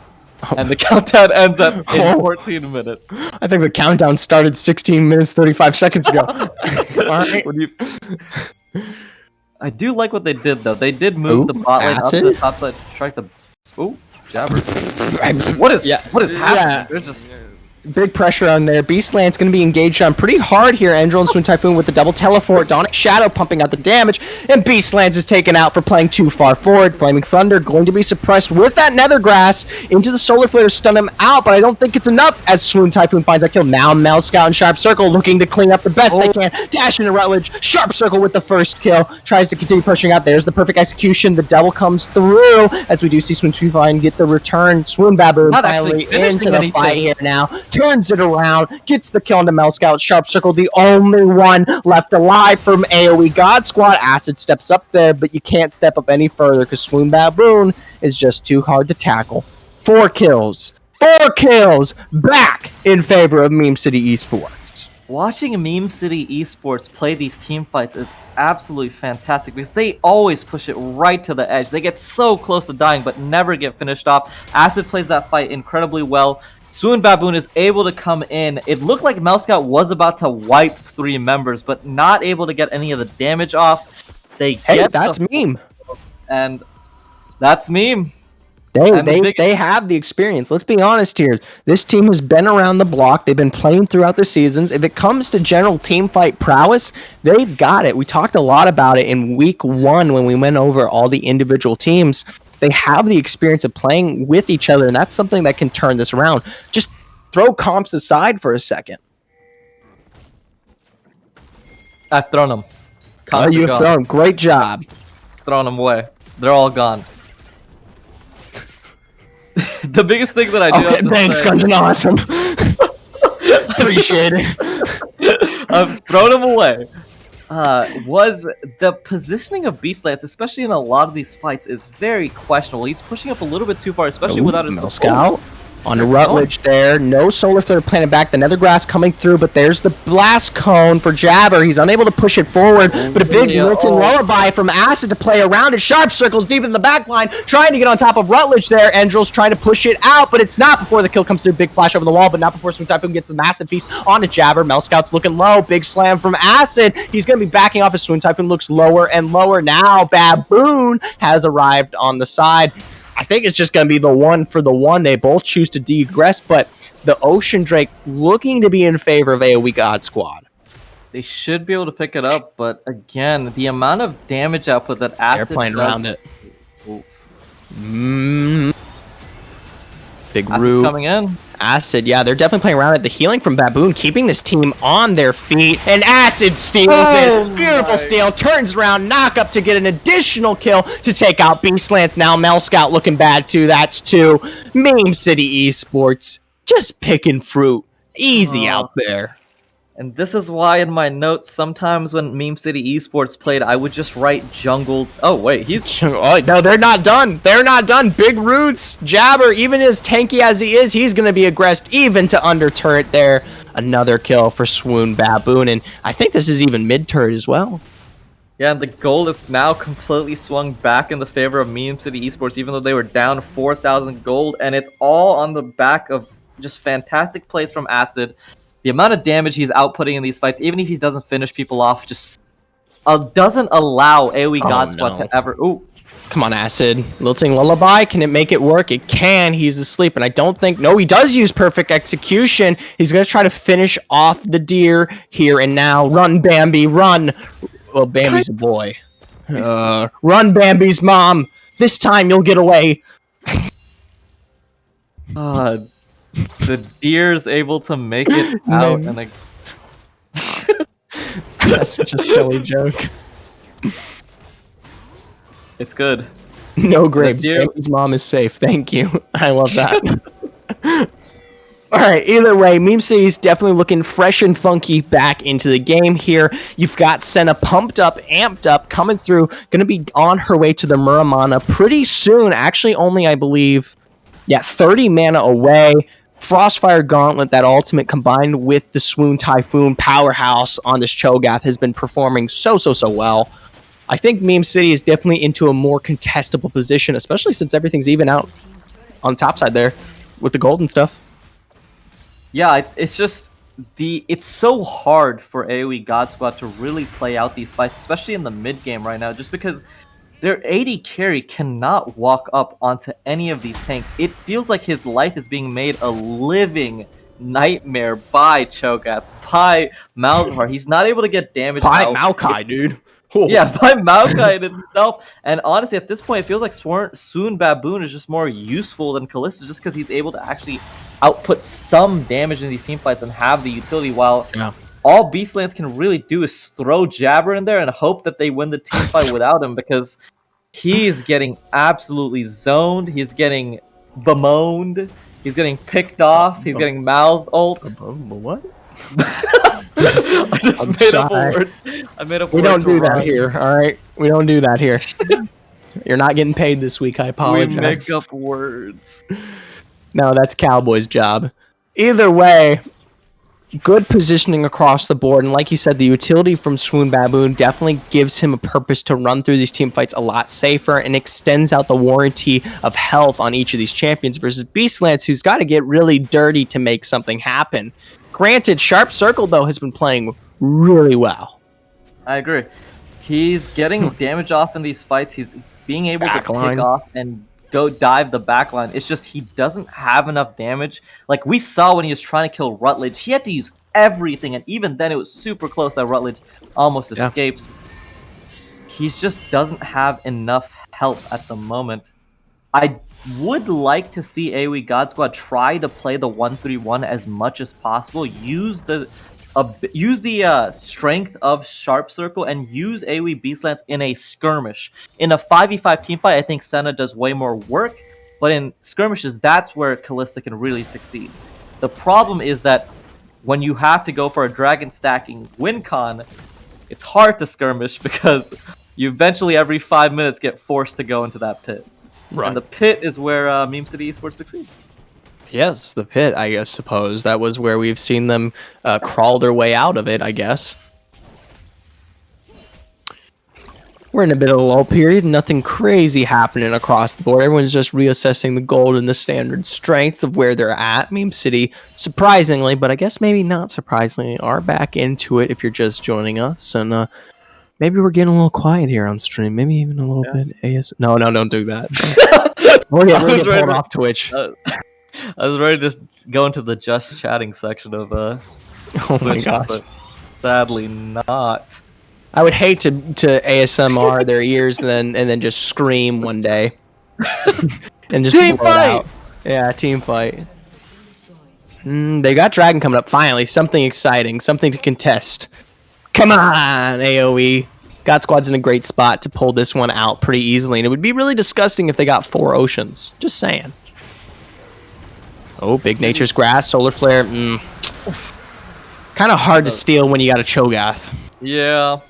[SPEAKER 4] And the countdown ends up in 14 minutes.
[SPEAKER 3] I think the countdown started 16 minutes 35 seconds ago. Alright.
[SPEAKER 4] I do like what they did though. They did move the bot lane up to the top side to strike the. Ooh, jabber. What is happening?
[SPEAKER 3] Yeah.
[SPEAKER 4] There's just
[SPEAKER 3] big pressure on there. Beastland's going to be engaged on pretty hard here. Angel and Swin Typhoon with the double teleport. Donic Shadow pumping out the damage. And Beastlands is taken out for playing too far forward. Flaming Thunder going to be suppressed with that Nether Grass into the Solar Flare to stun him out, but I don't think it's enough as Swoon Typhoon finds that kill. Now Mel Scout and Sharp Circle looking to clean up the best they can. Dash into Rutledge. Sharp Circle with the first kill. Tries to continue pushing out. There's the perfect execution. The double comes through as we do see Swoon Typhoon get the return. Swoon Baboon finally into the fight here now. Turns it around, gets the kill into Mel Scout. Sharp Circle, the only one left alive from AOE God Squad. Acid steps up there, but you can't step up any further because Swoon Baboon is just too hard to tackle. 4 kills. 4 kills back in favor of Meme City Esports.
[SPEAKER 4] watching Meme City Esports play these team fights is absolutely fantastic because they always push it right to the edge. They get so close to dying but never get finished off. Acid plays that fight incredibly well. Swoon Baboon is able to come in. It looked like Melscout was about to wipe 3 members, but not able to get any of the damage off.
[SPEAKER 3] That's Meme.
[SPEAKER 4] And that's Meme.
[SPEAKER 3] They have the experience. Let's be honest here. This team has been around the block. They've been playing throughout the seasons. If it comes to general team fight prowess, they've got it. We talked a lot about it in week 1 when we went over all the individual teams. They have the experience of playing with each other, and that's something that can turn this around. Just throw comps aside for a second.
[SPEAKER 4] I've thrown them.
[SPEAKER 3] You've thrown. Great job.
[SPEAKER 4] Thrown them away. They're all gone. The biggest thing that I do.
[SPEAKER 3] Okay, thanks, Gungeon. Awesome. Appreciate it.
[SPEAKER 4] I've thrown them away. Was the positioning of Beastlands, especially in a lot of these fights, is very questionable. He's pushing up a little bit too far, especially without a
[SPEAKER 3] Scout. On the Rutledge there, no Solar Flare planted back, the Nether Grass coming through, but there's the Blast Cone for Jabber. He's unable to push it forward, but a big Wilton Lullaby from Acid to play around it. Sharp Circles deep in the back line, trying to get on top of Rutledge there. Angel's trying to push it out, but it's not before the kill comes through. Big flash over the wall, but not before Swing Typhoon gets the massive piece on a Jabber. Melscout's looking low, big slam from Acid. He's going to be backing off as Swing Typhoon looks lower and lower. Now Baboon has arrived on the side. I think it's just going to be the 1 for the 1. They both choose to degress, but the Ocean Drake looking to be in favor of AOE God Squad.
[SPEAKER 4] They should be able to pick it up, but again, the amount of damage output that Acid
[SPEAKER 3] They're playing
[SPEAKER 4] does,
[SPEAKER 3] around it. Big
[SPEAKER 4] Acid's
[SPEAKER 3] Roo.
[SPEAKER 4] coming in.
[SPEAKER 3] Acid, yeah, they're definitely playing around it. The healing from Baboon, keeping this team on their feet. And Acid steals it. Beautiful steal. Turns around, knock up to get an additional kill to take out Beastlands. Now Melscout looking bad too. That's 2. Meme City Esports just picking fruit. Easy out there.
[SPEAKER 4] And this is why in my notes, sometimes when Meme City Esports played, I would just write jungle. Oh, wait, he's...
[SPEAKER 3] Oh, no, they're not done. They're not done. Big roots. Jabber, even as tanky as he is, he's going to be aggressed even to under turret there. Another kill for Swoon Baboon. And I think this is even mid turret as well.
[SPEAKER 4] Yeah, and the gold is now completely swung back in the favor of Meme City Esports, even though they were down 4,000 gold. And it's all on the back of just fantastic plays from Acid. The amount of damage he's outputting in these fights, even if he doesn't finish people off, just doesn't allow AoE God Squad to ever... Ooh.
[SPEAKER 3] Come on, Acid. Lilting Lullaby, can it make it work? It can. He's asleep, and I don't think... No, he does use perfect execution. He's going to try to finish off the deer here and now. Run, Bambi, run. Well, Bambi's a boy. Run, Bambi's mom. This time you'll get away.
[SPEAKER 4] The deer's able to make it out, and like...
[SPEAKER 3] That's such a silly joke.
[SPEAKER 4] It's good.
[SPEAKER 3] No grapes. Bambi's mom is safe. Thank you. I love that. Alright, either way, Meme City is definitely looking fresh and funky back into the game here. You've got Senna pumped up, amped up, coming through, going to be on her way to the Muramana pretty soon. Actually, only, I believe, 30 mana away. Frostfire Gauntlet, that ultimate combined with the Swoon Typhoon powerhouse on this Cho'Gath has been performing so well. I think Meme City is definitely into a more contestable position, especially since everything's even out on the top side there with the gold and stuff.
[SPEAKER 4] Yeah, it's just it's so hard for AoE God Squad to really play out these fights, especially in the mid game right now, just because their AD carry cannot walk up onto any of these tanks. It feels like his life is being made a living nightmare by Cho'Gath, by Malzahar. He's not able to get damage
[SPEAKER 3] by
[SPEAKER 4] out.
[SPEAKER 3] Maokai, dude.
[SPEAKER 4] Yeah, by Maokai in itself. And honestly, at this point, it feels like Swoon Baboon is just more useful than Kalista, just because he's able to actually output some damage in these teamfights and have the utility, while all Beastlands can really do is throw Jabber in there and hope that they win the teamfight without him, because he's getting absolutely zoned, he's getting bemoaned, he's getting picked off, he's getting mouthed ult.
[SPEAKER 3] What?
[SPEAKER 4] I just made up a word. I made up a word.
[SPEAKER 3] We don't do that here, alright? We don't do that here. You're not getting paid this week, I apologize.
[SPEAKER 4] We make up words.
[SPEAKER 3] No, that's Cowboy's job. Either way, good positioning across the board, and like you said, the utility from Swoon Baboon definitely gives him a purpose to run through these team fights a lot safer and extends out the warranty of health on each of these champions versus Beastlance, who's got to get really dirty to make something happen. Granted, Sharp Circle, though, has been playing really well.
[SPEAKER 4] I agree. He's getting damage off in these fights. He's being able to pick off and go dive the backline. It's just he doesn't have enough damage. Like we saw when he was trying to kill Rutledge, he had to use everything, and even then it was super close that Rutledge almost escapes. He just doesn't have enough health at the moment. I would like to see AoE God Squad try to play the 1-3-1 as much as possible. Use the strength of Sharp Circle and use AoE Beastlance in a skirmish. In a 5v5 teamfight, I think Senna does way more work, but in skirmishes, that's where Kalista can really succeed. The problem is that when you have to go for a dragon stacking win con, it's hard to skirmish because you eventually every 5 minutes get forced to go into that pit. Right. And the pit is where Meme City Esports succeed.
[SPEAKER 3] Yes, the pit, I suppose. That was where we've seen them crawl their way out of it, I guess. We're in a bit of a lull period. Nothing crazy happening across the board. Everyone's just reassessing the gold and the standard strength of where they're at. Meme City, surprisingly, but I guess maybe not surprisingly, are back into it if you're just joining us. And maybe we're getting a little quiet here on stream. Maybe even a little bit AS. No, don't do that. we're getting pulled off Twitch.
[SPEAKER 4] I was ready to go into the just chatting section of
[SPEAKER 3] oh
[SPEAKER 4] Twitch,
[SPEAKER 3] my gosh.
[SPEAKER 4] But sadly not.
[SPEAKER 3] I would hate to ASMR their ears and then just scream one day and just
[SPEAKER 4] team
[SPEAKER 3] blow it
[SPEAKER 4] fight.
[SPEAKER 3] out. Yeah, team fight. They got Dragon coming up finally. Something exciting, something to contest. Come on, AOE. God Squad's in a great spot to pull this one out pretty easily, and it would be really disgusting if they got 4 oceans. Just saying. Oh, Big Nature's Grass, Solar Flare. Kind Kind of hard to steal when you got a Cho'Gath.
[SPEAKER 4] Yeah.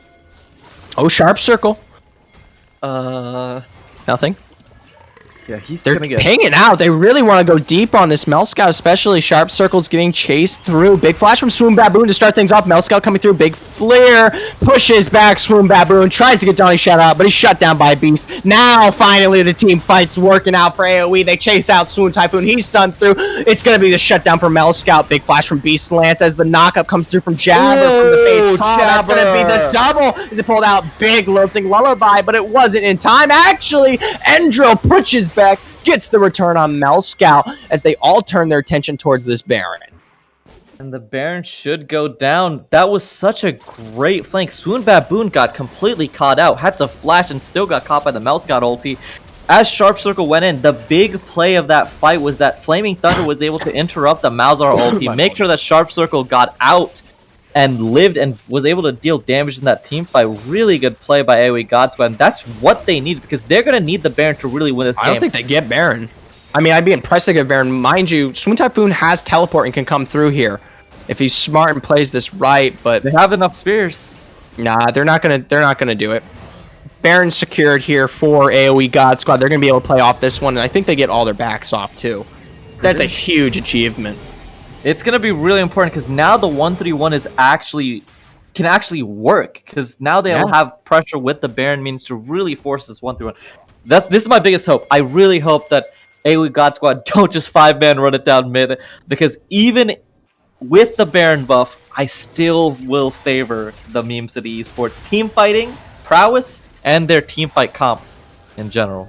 [SPEAKER 3] Oh, Sharp Circle. Nothing.
[SPEAKER 4] Yeah, he's
[SPEAKER 3] They're
[SPEAKER 4] gonna get
[SPEAKER 3] hanging out. They really want to go deep on this Mel Scout, especially Sharp Circle's getting chased through. Big flash from Swoon Baboon to start things off. Mel Scout coming through. Big flare. Pushes back Swoon Baboon. Tries to get Donnie shut out, but he's shut down by Beast. Now, finally, the team fight's working out for AoE. They chase out Swoon Typhoon. He's stunned through. It's going to be the shutdown for Mel Scout. Big flash from Beast Lance as the knockup comes through from Jabber from the Fates Call. That's going to be the double as it pulled out. Big lilting lullaby, but it wasn't in time. Actually, Endril pushes back. Gets the return on Mel Scout as they all turn their attention towards this Baron.
[SPEAKER 4] And the Baron should go down. That was such a great flank. Swoon Baboon got completely caught out, had to flash and still got caught by the Mel Scout ulti. As Sharp Circle went in, the big play of that fight was that Flaming Thunder was able to interrupt the Malzahar ulti, make sure that Sharp Circle got out and lived and was able to deal damage in that team fight. Really good play by AoE God Squad, and that's what they need because they're going to need the Baron to really win this game.
[SPEAKER 3] I don't think they get Baron. I mean, I'd be impressed to get Baron. Mind you, Swoon Typhoon has teleport and can come through here if he's smart and plays this right, but
[SPEAKER 4] they have enough spears.
[SPEAKER 3] Nah, they're not gonna do it. Baron secured here for AoE God Squad. They're gonna be able to play off this one, and I think they get all their backs off too. That's a huge achievement.
[SPEAKER 4] It's going to be really important because now the 1-3-1 can actually work because now they'll have pressure with the Baron means to really force this 1-3-1. This is my biggest hope. I really hope that AoE God Squad don't just 5-man run it down mid because even with the Baron buff, I still will favor the Meme City Esports team fighting prowess and their team fight comp in general.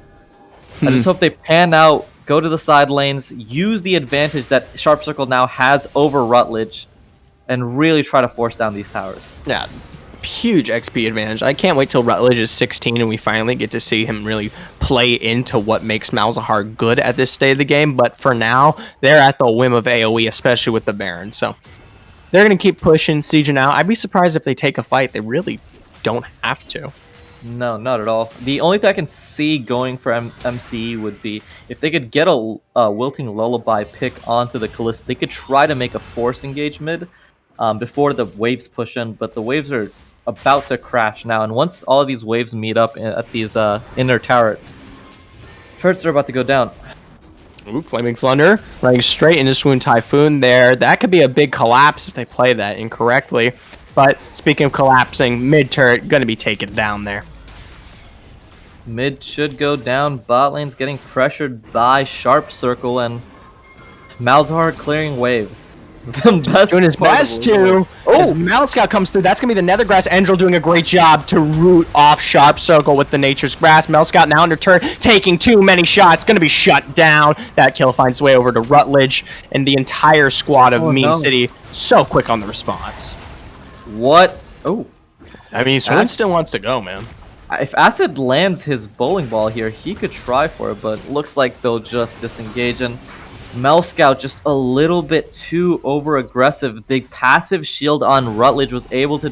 [SPEAKER 4] I just hope they pan out, go to the side lanes, use the advantage that Sharp Circle now has over Rutledge, and really try to force down these towers.
[SPEAKER 3] Yeah, huge XP advantage. I can't wait till Rutledge is 16 and we finally get to see him really play into what makes Malzahar good at this stage of the game. But for now, they're at the whim of AoE, especially with the Baron. So they're going to keep pushing, sieging out. I'd be surprised if they take a fight. They really don't have to.
[SPEAKER 4] No, not at all. The only thing I can see going for MCE would be if they could get a Wilting Lullaby pick onto the Kalista. They could try to make a force engage mid before the waves push in, but the waves are about to crash now. And once all of these waves meet up at these inner turrets are about to go down.
[SPEAKER 3] Ooh, Flaming Thunder running straight into Swoon Typhoon there. That could be a big collapse if they play that incorrectly. But speaking of collapsing, mid turret going to be taken down there.
[SPEAKER 4] Mid should go down. Bot lane's getting pressured by Sharp Circle and Malzahar clearing waves.
[SPEAKER 3] Doing his best to. As Mal Scout comes through, that's going to be the Nethergrass. Endril doing a great job to root off Sharp Circle with the Nature's Grass. Mel Scout now under turret, taking too many shots. Going to be shut down. That kill finds way over to Rutledge. And the entire squad of Meme City so quick on the response.
[SPEAKER 4] What? Oh.
[SPEAKER 3] I mean, Swoon still wants to go, man.
[SPEAKER 4] If Acid lands his bowling ball here, he could try for it, but looks like they'll just disengage. And Mel Scout just a little bit too over aggressive. The passive shield on Rutledge was able to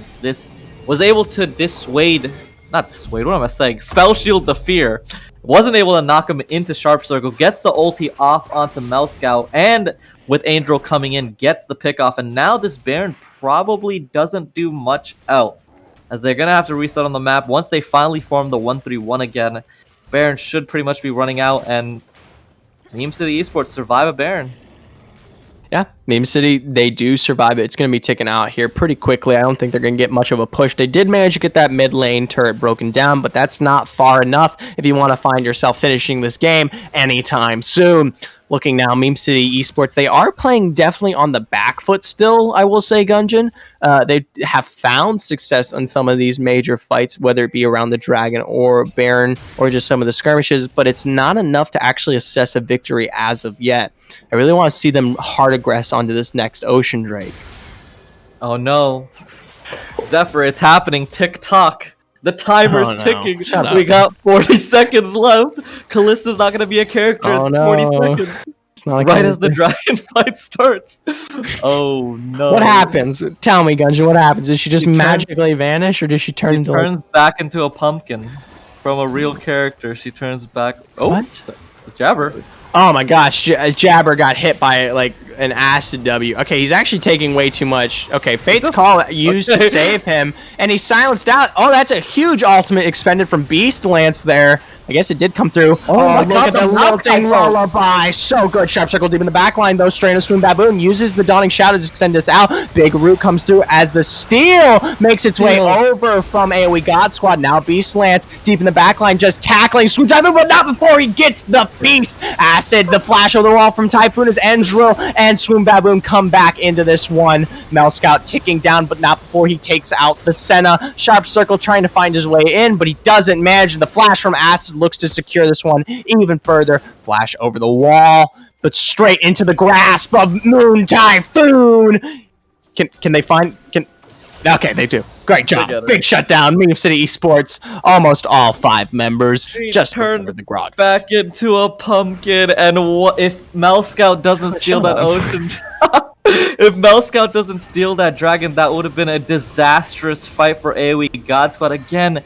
[SPEAKER 4] dissuade, not dissuade, what am I saying? Spell shield the fear. Wasn't able to knock him into Sharp Circle. Gets the ulti off onto Mel Scout, and with Angel coming in, gets the pick off. And now this Baron probably doesn't do much else, as they're gonna have to reset on the map. Once they finally form the 1-3-1 again, Baron should pretty much be running out, and Meme City Esports survive a Baron.
[SPEAKER 3] Yeah, Meme City, they do survive it. It's going to be taken out here pretty quickly. I don't think they're going to get much of a push. They did manage to get that mid lane turret broken down, but that's not far enough if you want to find yourself finishing this game anytime soon. Looking now, Meme City Esports, they are playing definitely on the back foot still, I will say, Gungeon. They have found success on some of these major fights, whether it be around the Dragon or Baron or just some of the skirmishes, but it's not enough to actually assess a victory as of yet. I really want to see them hard aggress onto this next Ocean Drake.
[SPEAKER 4] Oh no. Zephyr, it's happening. Tick-tock. The timer's ticking.
[SPEAKER 3] Shut up.
[SPEAKER 4] We got 40 seconds left. Callista's not going to be a character in 40 seconds.
[SPEAKER 3] It's not
[SPEAKER 4] right as the dragon fight starts. Oh no.
[SPEAKER 3] What happens? Tell me, Gungeon, what happens? Does she just magically vanish, or does she turn into...
[SPEAKER 4] turns back into a pumpkin. From a real character, she turns back... Oh,
[SPEAKER 3] what?
[SPEAKER 4] It's Jabber.
[SPEAKER 3] Oh my gosh, Jabber got hit by like an Acid W. Okay, he's actually taking way too much. Okay, Fate's Call used to save him, and he's silenced out. Oh, that's a huge ultimate expended from Beast Lance there. I guess it did come through. Oh, look at the lilting lullaby. So good. Sharp Circle deep in the back line, though. Strain of Swoon Baboon uses the Dawning Shadow to extend this out. Big Root comes through as the steal makes its way over from AOE God Squad. Now Beast Lance deep in the back line, just tackling Swoon Typhoon, but not before he gets the Beast. Acid, the flash over the wall from Typhoon as Endril and Swoon Baboon come back into this one. Mel Scout ticking down, but not before he takes out the Senna. Sharp Circle trying to find his way in, but he doesn't manage. The flash from Acid looks to secure this one even further. Flash over the wall, but straight into the grasp of Moon Typhoon. Can they find? Okay, they do. Great job. Big shutdown. Meme City Esports. Almost all 5 members just turned the grog
[SPEAKER 4] back into a pumpkin. And if Mel Scout doesn't steal that ocean? If Mel Scout doesn't steal that dragon, that would have been a disastrous fight for AOE God Squad. Again,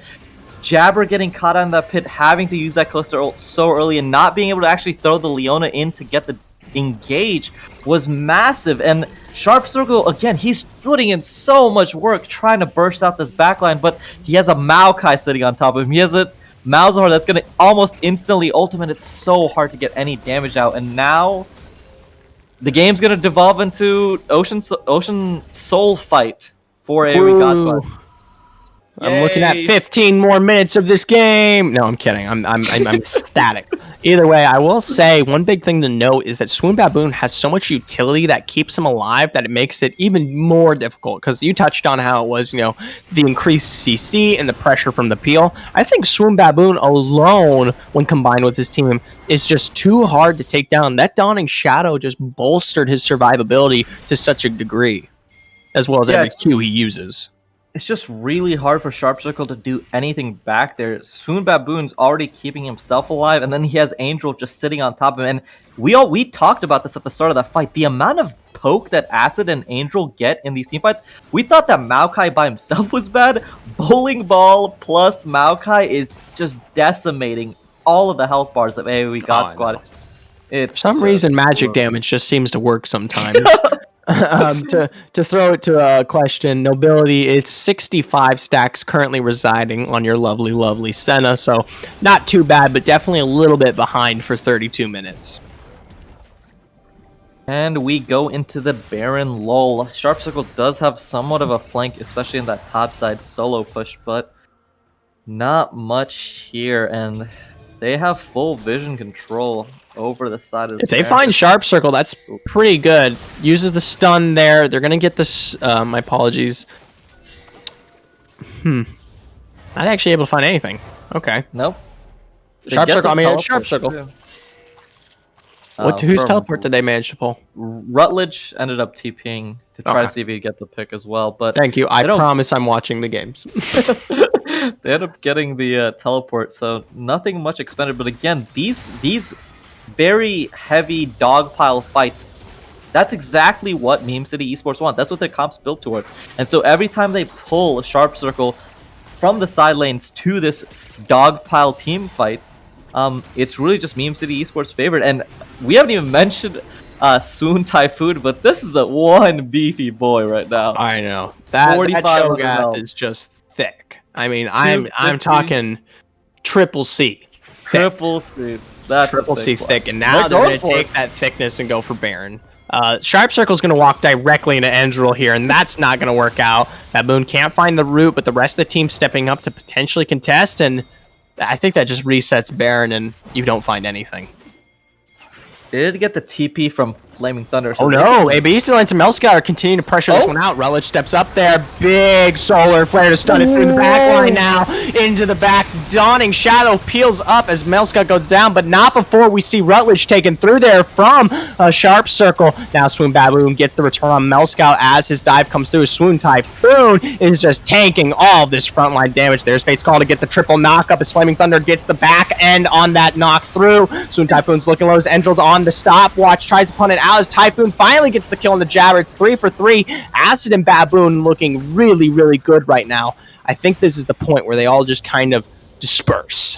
[SPEAKER 4] Jabber getting caught on that pit, having to use that cluster ult so early, and not being able to actually throw the Leona in to get the engage was massive. And Sharp Circle, again, he's putting in so much work trying to burst out this backline, but he has a Maokai sitting on top of him. He has a Malzahar that's going to almost instantly ultimate. It's so hard to get any damage out, and now the game's going to devolve into Ocean Soul fight for AOE God Squad.
[SPEAKER 3] I'm looking at 15 more minutes of this game. No, I'm kidding. I'm ecstatic. Either way, I will say one big thing to note is that Swoon Baboon has so much utility that keeps him alive that it makes it even more difficult. Because you touched on how it was, the increased CC and the pressure from the peel. I think Swoon Baboon alone, when combined with his team, is just too hard to take down. That Dawning Shadow just bolstered his survivability to such a degree, as well as every Q he uses.
[SPEAKER 4] It's just really hard for Sharp Circle to do anything back there. Swoon Baboon's already keeping himself alive, and then he has Angel just sitting on top of him. And we talked about this at the start of that fight. The amount of poke that Acid and Angel get in these teamfights, we thought that Maokai by himself was bad. Bowling Ball plus Maokai is just decimating all of the health bars of AOE God Squad.
[SPEAKER 3] For some reason, magic damage just seems to work sometimes. To throw it to a question, Nobility, it's 65 stacks currently residing on your lovely Senna, so not too bad, but definitely a little bit behind for 32 minutes.
[SPEAKER 4] And we go into the Baron lull. Sharp Circle does have somewhat of a flank, especially in that top side solo push, but not much here, and they have full vision control over the side of this.
[SPEAKER 3] If they find Sharp Circle, that's pretty good. Uses the stun there. They're gonna get this. My apologies. Not actually able to find anything. Okay.
[SPEAKER 4] Nope.
[SPEAKER 3] Sharp Circle. I mean, Sharp Circle. Whose teleport did they manage to pull?
[SPEAKER 4] Rutledge ended up TPing to try to see if he could get the pick as well. But
[SPEAKER 3] thank you. I promise I'm watching the games.
[SPEAKER 4] They ended up getting the teleport, so nothing much expended. But again, these very heavy dogpile fights, that's exactly what Meme City Esports want. That's what their comp's built towards. And so every time they pull a Sharp Circle from the side lanes to this dogpile team fights, it's really just Meme City Esports' favorite. And we haven't even mentioned Swoon Typhoon, but this is one beefy boy right now.
[SPEAKER 3] I know. That Cho'Gath is just thick. I mean, I'm talking triple C.
[SPEAKER 4] Triple C. That's
[SPEAKER 3] triple C thick, and now they're going to take that thickness and go for Baron. Sharp Circle's going to walk directly into Endril here, and that's not going to work out. Baboon can't find the root, but the rest of the team stepping up to potentially contest, and I think that just resets Baron, and you don't find anything.
[SPEAKER 4] Did get the TP from Flaming Thunder.
[SPEAKER 3] Oh no! Beast Lance and Melscout are continuing to pressure this one out. Rutledge steps up there. Big solar flare to stun it through the back line now. Into the back. Dawning Shadow peels up as Melscout goes down, but not before we see Rutledge taken through there from a Sharp Circle. Now Swoon Baboon gets the return on Melscout as his dive comes through. Swoon Typhoon is just tanking all of this frontline damage. There's Fate's Call to get the triple knock up as Flaming Thunder gets the back end on that knock through. Swoon Typhoon's looking low as Endril on the stopwatch, tries to punt it out as Typhoon finally gets the kill on the Jabber. It's 3 for 3. Acid and Baboon looking really good right now. I think this is the point where they all just kind of disperse.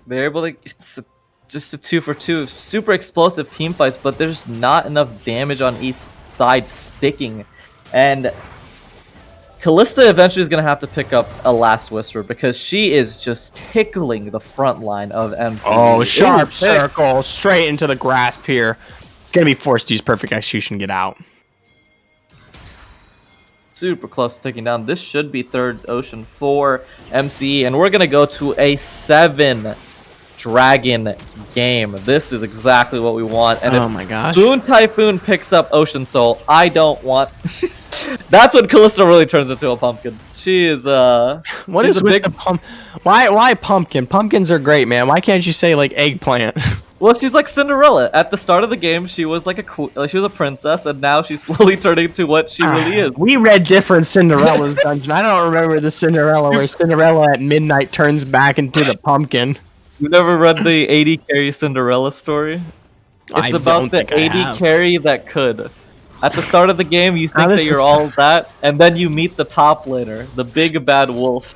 [SPEAKER 4] They're able to... just a 2-for-2. Super explosive team fights, but there's not enough damage on each side sticking. And Callista eventually is going to have to pick up a Last Whisper because she is just tickling the front line of MCE.
[SPEAKER 3] Oh, sharp circle straight into the grasp here. Gonna be forced to use perfect execution and get out.
[SPEAKER 4] Super close to taking down. This should be third ocean for MCE, and we're gonna go to a 7-dragon game. This is exactly what we want. And
[SPEAKER 3] oh my gosh.
[SPEAKER 4] Swoon Typhoon picks up Ocean Soul, I don't want. That's when Callista really turns into a pumpkin. She is
[SPEAKER 3] What is with the pump? Why pumpkin? Pumpkins are great, man. Why can't you say like eggplant?
[SPEAKER 4] Well, she's like Cinderella. At the start of the game, she was like she was a princess, and now she's slowly turning into what she really is.
[SPEAKER 3] We read different Cinderella's dungeon. I don't remember the Cinderella where Cinderella at midnight turns back into the pumpkin.
[SPEAKER 4] You never read the 80 carry Cinderella story? It's about the 80 carry that could. At the start of the game, you think that you're all that, and then you meet the top laner, the big bad wolf.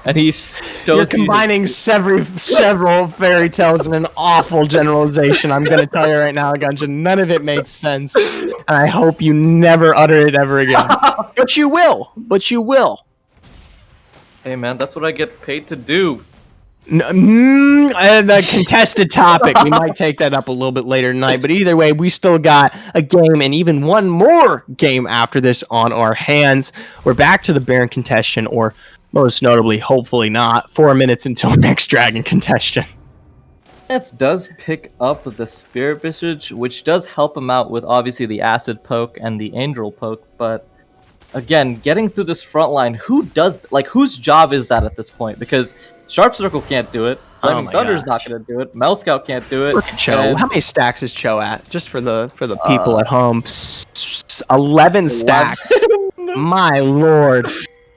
[SPEAKER 4] And he shows
[SPEAKER 3] You're combining several fairy tales in an awful generalization. I'm going to tell you right now, Gungeon, none of it makes sense. And I hope you never utter it ever again. But you will. But you will.
[SPEAKER 4] Hey, man, that's what I get paid to do.
[SPEAKER 3] The contested topic. We might take that up a little bit later tonight. But either way, we still got a game and even one more game after this on our hands. We're back to the Baron contestation, or most notably, hopefully not, 4 minutes until next Dragon contestation.
[SPEAKER 4] This does pick up the Spirit Visage, which does help him out with obviously the Acid Poke and the Angel Poke, but again, getting through this front line, whose job is that at this point? Because Sharp Circle can't do it, Flaming Thunder's not going to do it, Scout can't do it.
[SPEAKER 3] Cho. How many stacks is Cho at? Just for the people at home. 11 stacks. My lord.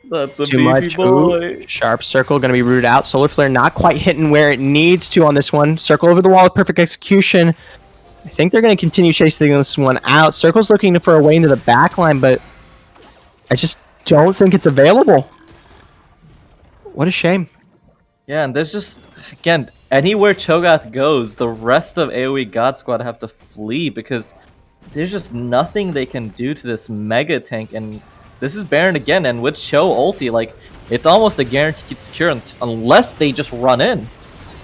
[SPEAKER 4] That's a
[SPEAKER 3] too
[SPEAKER 4] beefy
[SPEAKER 3] much.
[SPEAKER 4] boy.
[SPEAKER 3] Ooh, Sharp Circle going to be rooted out. Solar Flare not quite hitting where it needs to on this one. Circle over the wall with perfect execution. I think they're going to continue chasing this one out. Circle's looking for a way into the back line, but I just don't think it's available. What a shame.
[SPEAKER 4] Yeah, and there's just, again, anywhere Cho'Gath goes, the rest of AoE God Squad have to flee because there's just nothing they can do to this mega tank, and this is Baron again, and with Cho ulti, like, it's almost a guaranteed secure unless they just run in.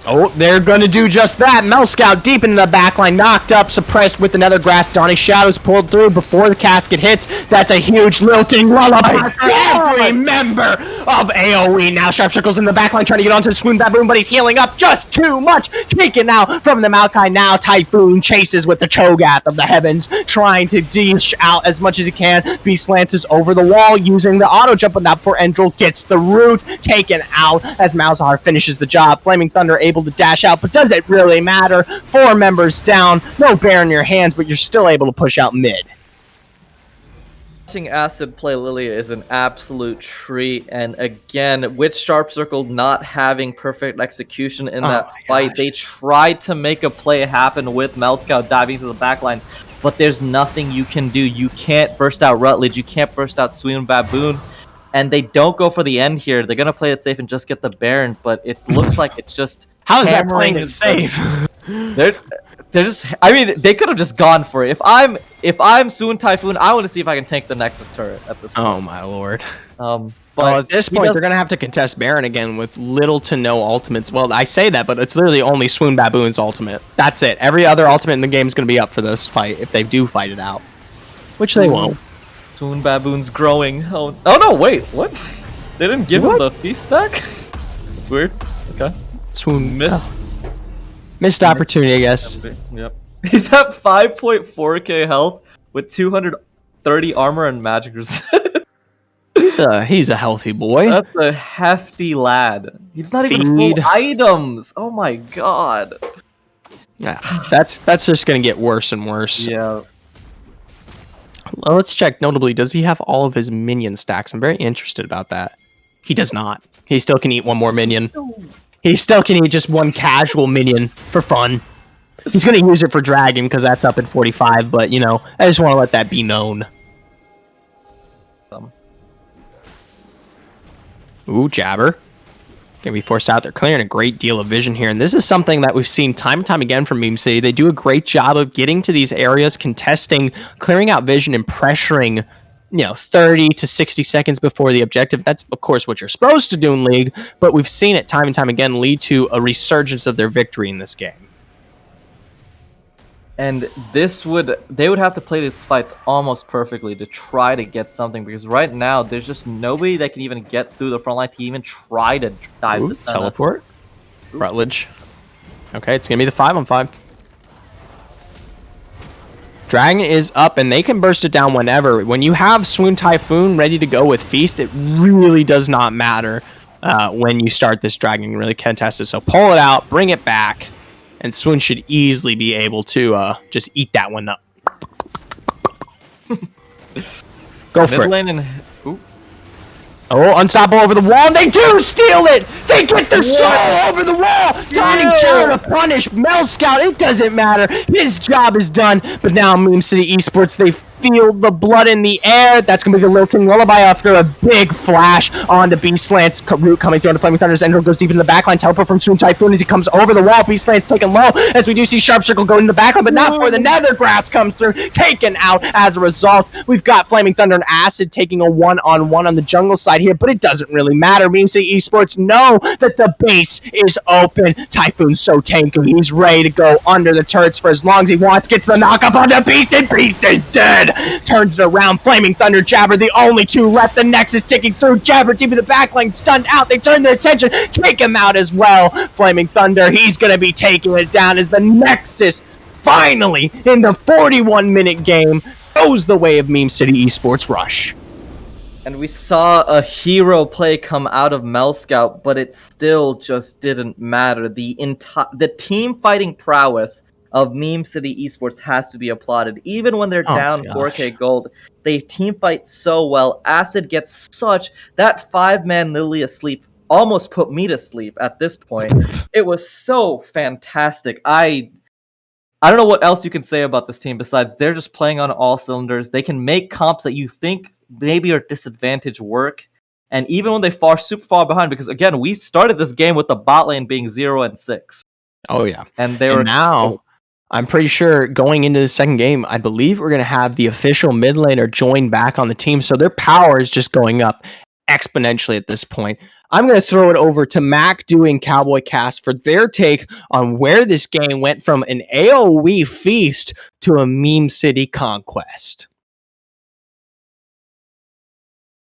[SPEAKER 3] Oh, they're going to do just that. Scout deep into the backline, knocked up, suppressed with another Grass. Donnie Shadows pulled through before the casket hits. That's a huge lilting lullaby for every member of AoE. Now Sharp Circle's in the backline trying to get onto the Swoon Baboon, but he's healing up just too much. Taken out from the Maokai. Now Typhoon chases with the Cho'Gath of the heavens, trying to dish out as much as he can. Beast lances over the wall using the auto jump, but now for Endril gets the root taken out as Malzahar finishes the job. Flaming Thunder able to dash out, but does it really matter? 4 members down, no bear in your hands, but you're still able to push out mid.
[SPEAKER 4] Watching Acid play Lilia is an absolute treat, and again, with Sharp Circle not having perfect execution in that fight, they tried to make a play happen with Scout diving to the backline, but there's nothing you can do. You can't burst out Rutledge, you can't burst out Swoon Baboon, and they don't go for the end here. They're gonna play it safe and just get the Baron, but it looks like it's just
[SPEAKER 3] how is that playing it safe?
[SPEAKER 4] They're just, I mean, they could have just gone for it. If I'm Swoon Typhoon, I want to see if I can tank the Nexus turret at this point.
[SPEAKER 3] Oh my lord.
[SPEAKER 4] But
[SPEAKER 3] at this point, they're going to have to contest Baron again with little to no ultimates. Well, I say that, but it's literally only Swoon Baboon's ultimate. That's it. Every other ultimate in the game is going to be up for this fight if they do fight it out. Which they won't.
[SPEAKER 4] Swoon Baboon's growing. Oh no, wait, what? They didn't give him the feast stack? It's weird. Okay.
[SPEAKER 3] Swoon
[SPEAKER 4] missed
[SPEAKER 3] opportunity, I guess.
[SPEAKER 4] Yep. He's at 5.4k health with 230 armor and magic resist.
[SPEAKER 3] He's a healthy boy.
[SPEAKER 4] That's a hefty lad. He's not even full items. Oh my god.
[SPEAKER 3] Yeah, that's just gonna get worse and worse.
[SPEAKER 4] Yeah.
[SPEAKER 3] Well, let's check. Notably, does he have all of his minion stacks? I'm very interested about that. He does not. He still can eat one more minion. He still can eat just one casual minion for fun. He's going to use it for Dragon because that's up at 45, but, you know, I just want to let that be known. Ooh, Jabber. Gonna be forced out. They're clearing a great deal of vision here, and this is something that we've seen time and time again from Meme City. They do a great job of getting to these areas, contesting, clearing out vision, and pressuring, 30 to 60 seconds before the objective. That's, of course, what you're supposed to do in League, but we've seen it time and time again lead to a resurgence of their victory in this game.
[SPEAKER 4] And they would have to play these fights almost perfectly to try to get something, because right now there's just nobody that can even get through the front line to even try to dive the center.
[SPEAKER 3] Teleport. Rutledge. Okay, it's gonna be the 5-on-5. Dragon is up, and they can burst it down whenever. When you have Swoon Typhoon ready to go with Feast, it really does not matter when you start this Dragon really contested. So pull it out, bring it back, and Swoon should easily be able to just eat that one up. Go for it. Oh, unstoppable over the wall. They do steal it. They get the soul over the wall. Donning Charo to punish Mel Scout. It doesn't matter. His job is done. But now Meme City Esports, they feel the blood in the air. That's going to be the lilting lullaby after a big flash onto Beastlance. Root coming through onto Flaming Thunder's Ender goes deep in the backline. Teleport from Swoon Typhoon as he comes over the wall. Beastlance taken low as we do see Sharp Circle going in the backline, but not before the Nether Grass comes through. Taken out as a result. We've got Flaming Thunder and Acid taking a one-on-one on the jungle side here, but it doesn't really matter. Meme City Esports know that the base is open. Typhoon's so tanky. He's ready to go under the turrets for as long as he wants. Gets the knock up onto Beast, and Beast is dead. Turns it around. Flaming Thunder, Jabber, the only two left. The Nexus ticking through. Jabber deep in the backline, stunned out. They turn their attention. Take him out as well. Flaming Thunder, he's going to be taking it down as the Nexus finally, in the 41-minute game, goes the way of Meme City Esports Rush.
[SPEAKER 4] And we saw a hero play come out of Mel Scout, but it still just didn't matter. The team fighting prowess of Meme City Esports has to be applauded. Even when they're down 4K gold, they team fight so well. Acid gets that 5-man Lily asleep almost put me to sleep at this point. It was so fantastic. I don't know what else you can say about this team besides they're just playing on all cylinders. They can make comps that you think maybe are disadvantaged work. And even when they fall super far behind, because again, we started this game with the bot lane being 0-6.
[SPEAKER 3] Oh yeah.
[SPEAKER 4] And they were
[SPEAKER 3] now I'm pretty sure going into the second game, I believe we're going to have the official mid laner join back on the team. So their power is just going up exponentially at this point. I'm going to throw it over to Mac doing Cowboy Cast for their take on where this game went from an AOE feast to a Meme City conquest.